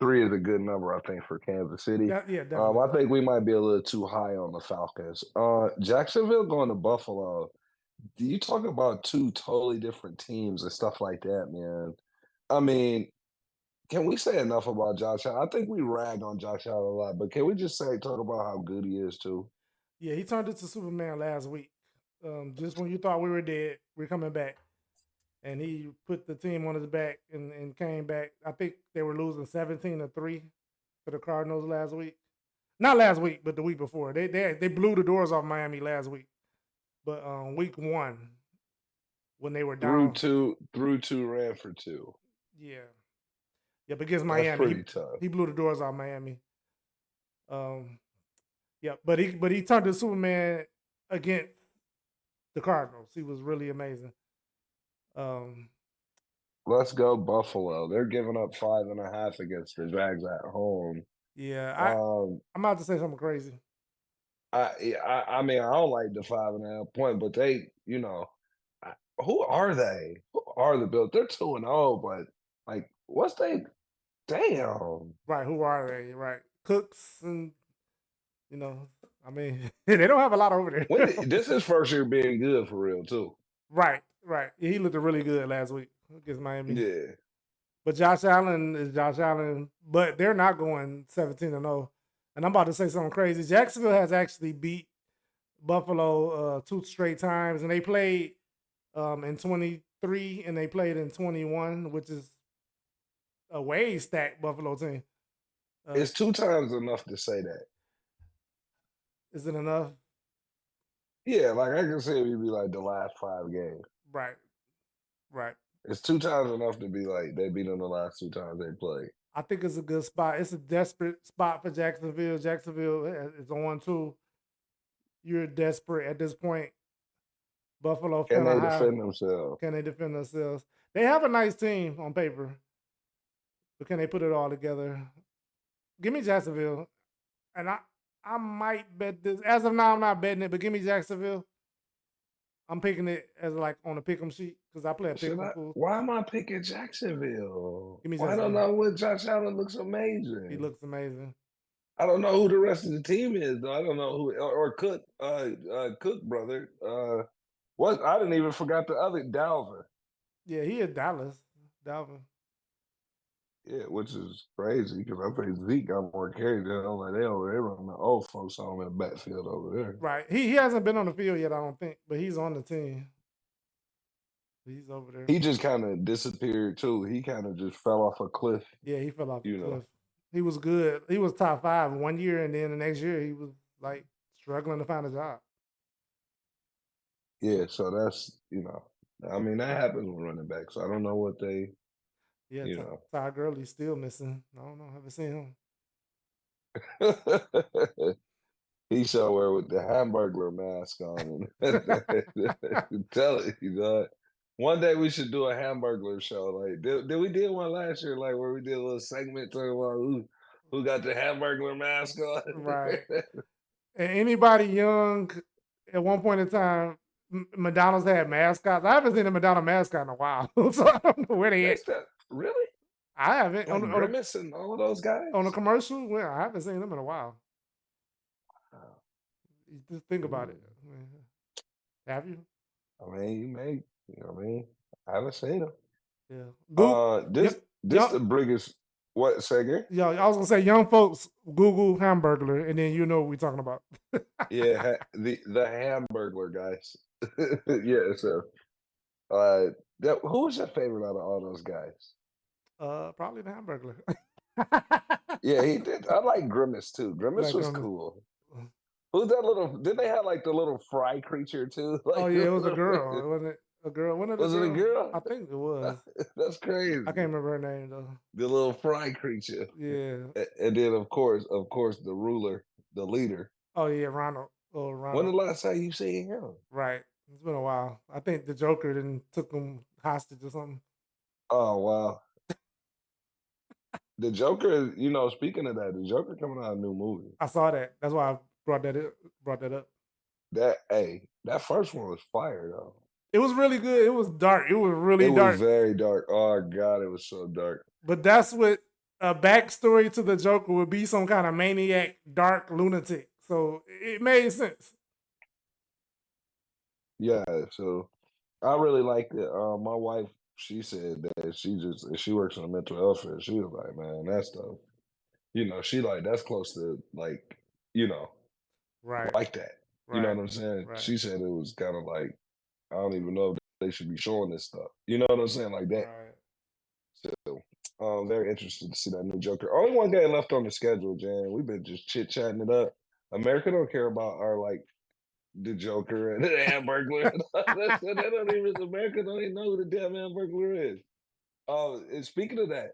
3 is a good number, I think, for Kansas City. Yeah, definitely. I think we might be a little too high on the Falcons. Jacksonville going to Buffalo. Do you talk about 2 totally different teams and stuff like that, man? I mean, can we say enough about Josh Allen? I think we rag on Josh Allen a lot, but can we just talk about how good he is too? Yeah, he turned into Superman last week. Just when you thought we were dead, we're coming back. And he put the team on his back and came back. I think they were losing 17-3 to the Cardinals last week. Not last week, but the week before. They blew the doors off Miami last week. But week 1, when they were Through down, 2, ran for 2. yeah, but against That's Miami, pretty tough. he blew the doors off Miami. Yeah, but he turned to Superman against the Cardinals. He was really amazing. Let's go Buffalo. They're giving up 5.5 against the Jags at home. Yeah, Um, I'm about to say something crazy. I mean, I don't like the 5.5 point, but they, who are they? Who are the Bills? They're 2-0, but like, what's they? Damn. Right, who are they? Right, Cooks and I mean, they don't have a lot over there. This is first year being good for real too. Right. Yeah, he looked really good last week against Miami. Yeah. But Josh Allen is Josh Allen, but they're not going 17-0. And I'm about to say something crazy. Jacksonville has actually beat Buffalo 2 straight times, and they played in 23 and they played in 21, which is a way stacked Buffalo team. It's 2 times enough to say that. Is it enough? Yeah, like I can say it'd be like the last 5 games. Right. It's 2 times enough to be like they beat them the last 2 times they played. I think it's a good spot. It's a desperate spot for Jacksonville. Jacksonville is on 2. You're desperate at this point. Buffalo Can feeling they high. defend themselves? Can they defend themselves? They have a nice team on paper, but can they put it all together? Give me Jacksonville, and I might bet this. As of now, I'm not betting it, but give me Jacksonville. I'm picking it as like on a pick'em sheet because I play a pick'em pool. Why am I picking Jacksonville? Give me I don't Jacksonville. know what Josh Allen looks amazing. He looks amazing. I don't know who the rest of the team is, though. I don't know who or Cook, Cook brother. What I didn't even forgot the other Dalvin. Yeah, he is Dalvin. Yeah, which is crazy because I think Zeke got more carries than I'm like they run the old folks home in the backfield over there. Right. He hasn't been on the field yet, I don't think, but he's on the team. He's over there. He just kind of disappeared too. He kind of just fell off a cliff. Yeah, he fell off the cliff. He was good. He was top 5 one year, and then the next year he was like struggling to find a job. Yeah, so that's I mean that happens with running backs. So I don't know what they. Yeah, Todd Gurley's still missing. I don't know. I haven't seen him. He's somewhere with the Hamburglar mask on. Tell it, one day we should do a Hamburglar show. Like, did we did one last year? Like where we did a little segment talking about who got the Hamburglar mask on. Right. And anybody young, at one point in time, McDonald's had mascots. I haven't seen a McDonald's mascot in a while, so I don't know where they at. Really? I haven't. Like Grimace and all of those guys? On a commercial? Well, I haven't seen them in a while. Just think about it. Have you? I mean, you may. I haven't seen them. Yeah. This the biggest. What, say again? Yeah, I was gonna say, young folks Google Hamburglar, and then you know what we're talking about. Yeah, the Hamburglar guys. Yeah, so who was your favorite out of all those guys? Probably the Hamburglar. Yeah, he did. I like Grimace too. Grimace was cool. Who's that little? Did they have like the little fry creature too? Oh Like, yeah, it was a girl. It wasn't a girl. Wasn't it a was it a girl? girl? I think it was. That's crazy. I can't remember her name though. The little fry creature, Yeah. and then of course, the ruler, the leader. Oh yeah, Ronald. Oh When the Ronald. last time you seen him? Right. It's been a while. I think the Joker then took him hostage or something. Oh wow, the Joker. You know, speaking of that, the Joker coming out a new movie. I saw that. That's why I brought that up. That first one was fire though. It was really good. It was dark. It was really It was dark. very dark. Oh god, it was so dark. But that's what a backstory to the Joker would be, some kind of maniac, dark lunatic. So it made sense. Yeah, so I really liked it. My wife, she said that she works in a mental health field. She was like, man, that stuff, she like that's close to like, you know, Right. like that. You know Right. what I'm saying? Right. She said it was kind of like, I don't even know if they should be showing this stuff. You know what I'm saying? Like that. Right. So very interested to see that new Joker. Only one game left on the schedule, Jan. We've been just chit chatting it up. America don't care about our like the Joker and the Hamburglar. They don't even America don't even know who the damn Hamburglar is. Oh, and speaking of that,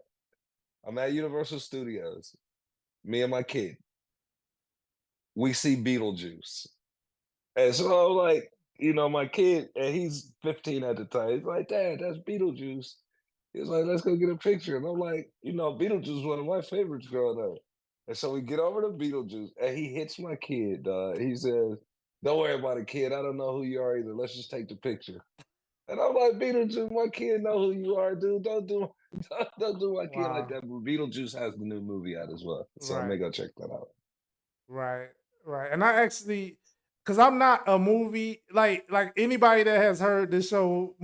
I'm at Universal Studios. Me and my kid, we see Beetlejuice, and so like my kid, and he's 15 at the time. He's like, "Dad, that's Beetlejuice." He's like, "Let's go get a picture." And I'm like, Beetlejuice is one of my favorites growing up. And so we get over to Beetlejuice, and he hits my kid. He says, "Don't worry about it, kid. I don't know who you are either. Let's just take the picture." And I'm like, Beetlejuice, my kid know who you are, dude. Don't do my kid like Wow. that. But Beetlejuice has the new movie out as well, so I may Right. go check that out. Right. Right. And I actually, because I'm not a movie like anybody that has heard this show,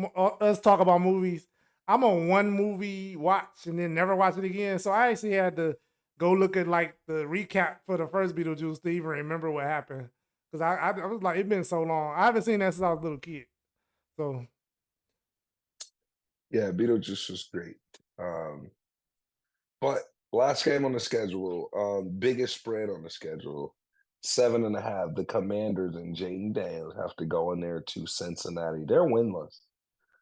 us talk about movies. I'm on one movie watch and then never watch it again. So I actually had to go look at like the recap for the first Beetlejuice to even remember what happened. Because I was like, it's been so long. I haven't seen that since I was a little kid. So Yeah, Beetlejuice was great. But last game on the schedule, biggest spread on the schedule, 7.5. The Commanders and Jaden Daniels have to go in there to Cincinnati. They're winless.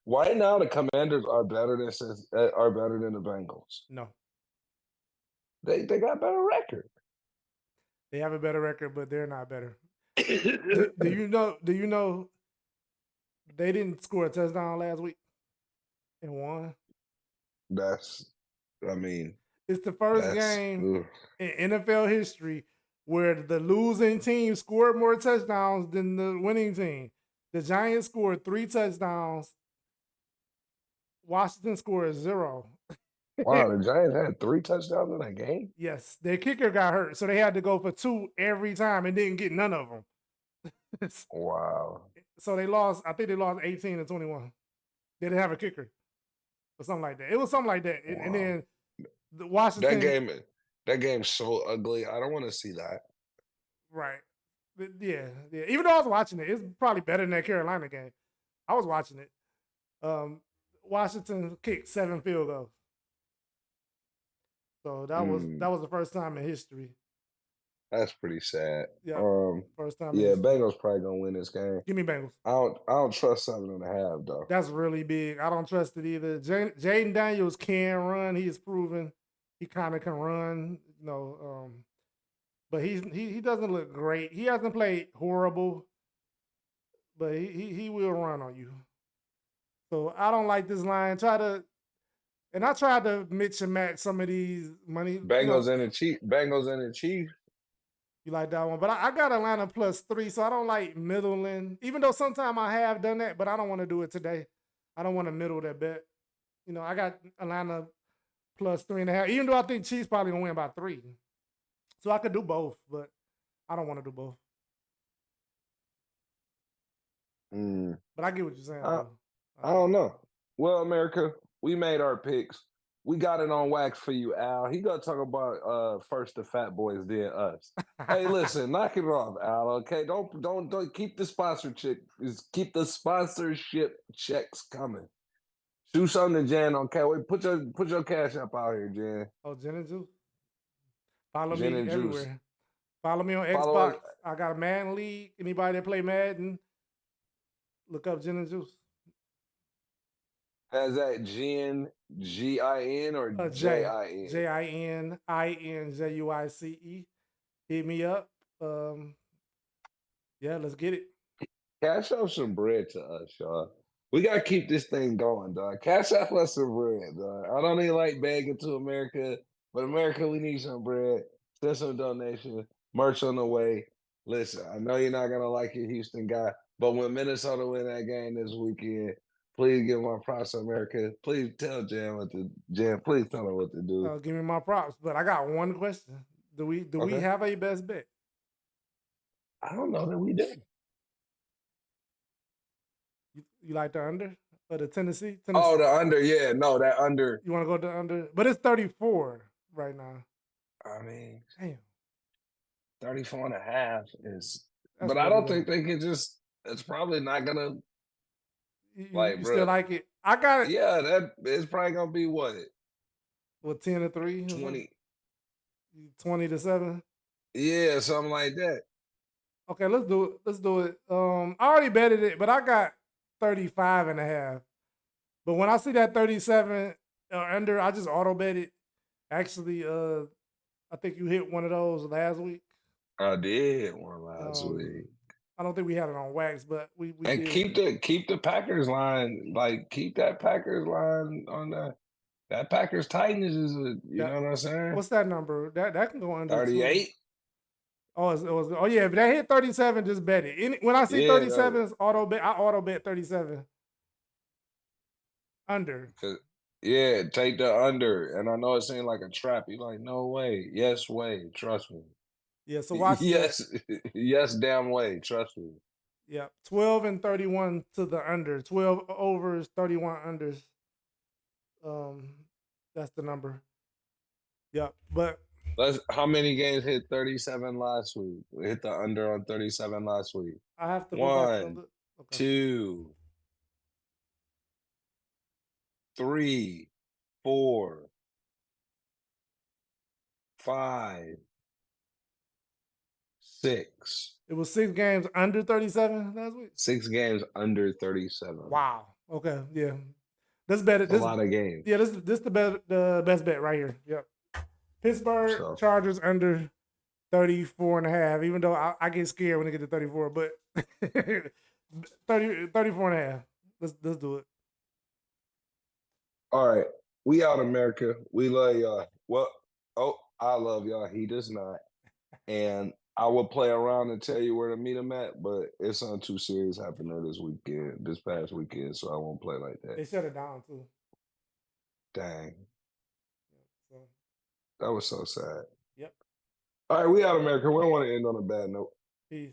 Right now, the Commanders are better than the Bengals. no, They got a better record. they have a better record, but they're not better. Do you know? Do you know they didn't score a touchdown last week and won? That's, I mean, It's the first that's game ugh. in NFL history where the losing team scored more touchdowns than the winning team. The Giants scored 3 touchdowns. Washington scored 0. Wow. The Giants had 3 touchdowns in that game. Yes, their kicker got hurt, so they had to go for 2 every time and didn't get none of them. Wow. So they lost. I think they lost 18-21. They didn't have a kicker or something like that. It was something like that. And Wow. then the Washington. That game's so ugly. I don't want to see that. Right. Yeah. Even though I was watching it, it's probably better than that Carolina game. I was watching it. Washington kicked 7 field goals. So that was the first time in history. That's pretty sad. Yeah. First time in Yeah, history. Bengals probably gonna win this game. Give me Bengals. I don't trust 7.5 though. That's really big. I don't trust it either. Jaden Daniels can run. He has proven he kind of can run, but he doesn't look great. He hasn't played horrible, but he will run on you. So I don't like this line. I tried to mix and match some of these money. Bengals and the Chiefs. You like that one, but I got Atlanta +3, so I don't like middling. Even though sometimes I have done that, but I don't want to do it today. I don't want to middle that bet. I got Atlanta +3.5. Even though I think Chiefs probably gonna win by 3, so I could do both, but I don't want to do both. But I get what you're saying. I don't know. Well, America, we made our picks. We got it on wax for you, Al. He gonna talk about first the Fat Boys, then us. Hey, listen, knock it off, Al. Okay, don't keep the sponsorship checks coming. Do something, Jan. Okay, wait, put your cash up out here, Jan. Oh, Jininjuice. Follow Gin me and juice. everywhere. Follow me on Follow Xbox. us. I got a Madden League. Anybody that play Madden, look up Jininjuice. Has that Gin or Jin? Jininjuice. Hit me up. Yeah, let's get it. Cash up some bread to us, y'all. We gotta keep this thing going, dog. Cash up us some bread, dog. I don't even like begging to America, but America, we need some bread. Send some donation, merch on the way. Listen, I know you're not gonna like your Houston guy, but when Minnesota win that game this weekend, please give my props to America. Please tell Jam, please tell him what to do. Give me my props. But I got one question. Do we Okay. have a best bet? I don't know that we did. You like the under or the Tennessee? Oh, the under, yeah. No, that under. You want to go to under? But it's 34 right now. I mean, Damn. 34 and a half is, That's but I really don't low. think they can just, it's probably not gonna, You still like it? I got it. yeah, that it's probably gonna be what, What, 10-3? 20, 20-7? yeah, something like that. Okay, let's do it. Let's do it. I already betted it, but I got 35 and a half. But when I see that 37 or under, I just auto bet it. Actually, I think you hit one of those last week. I did one last week. I don't think we had it on wax, but we And did. keep the Packers line, like keep that Packers line on that Packers Titans is you know what I'm saying? What's that number? That can go under 38. too. Oh yeah, but that hit 37, just bet it. When I see 37s, I auto bet 37. Under. Yeah, take the under. And I know it seemed like a trap. You're like, no way. Yes, way. Trust me. Yeah, so watch yes, that. yes, damn way. Trust me. Yeah, 12 and 31 to the under. 12 overs, 31 unders. That's the number. Yeah, but How many games hit 37 last week? We hit the under on 37 last week. I have to go back and look. Okay. 2, 3, 4, 5, 6. It was 6 games under 37 last week. 6 games under 37. Wow. Okay. Yeah. This bet. That's a lot of games. Yeah. This the best bet right here. Yep. Pittsburgh Chargers under 34 and a half. Even though I get scared when they get to 34, but 34 and a half. Let's do it. All right. We out, America. We love y'all. Well, I love y'all. He does not. And I will play around and tell you where to meet him at, but it's something too serious happening this past weekend, so I won't play like that. They shut it down too. Dang. So. That was so sad. Yep. All right, we out, America. We don't want to end on a bad note. Peace.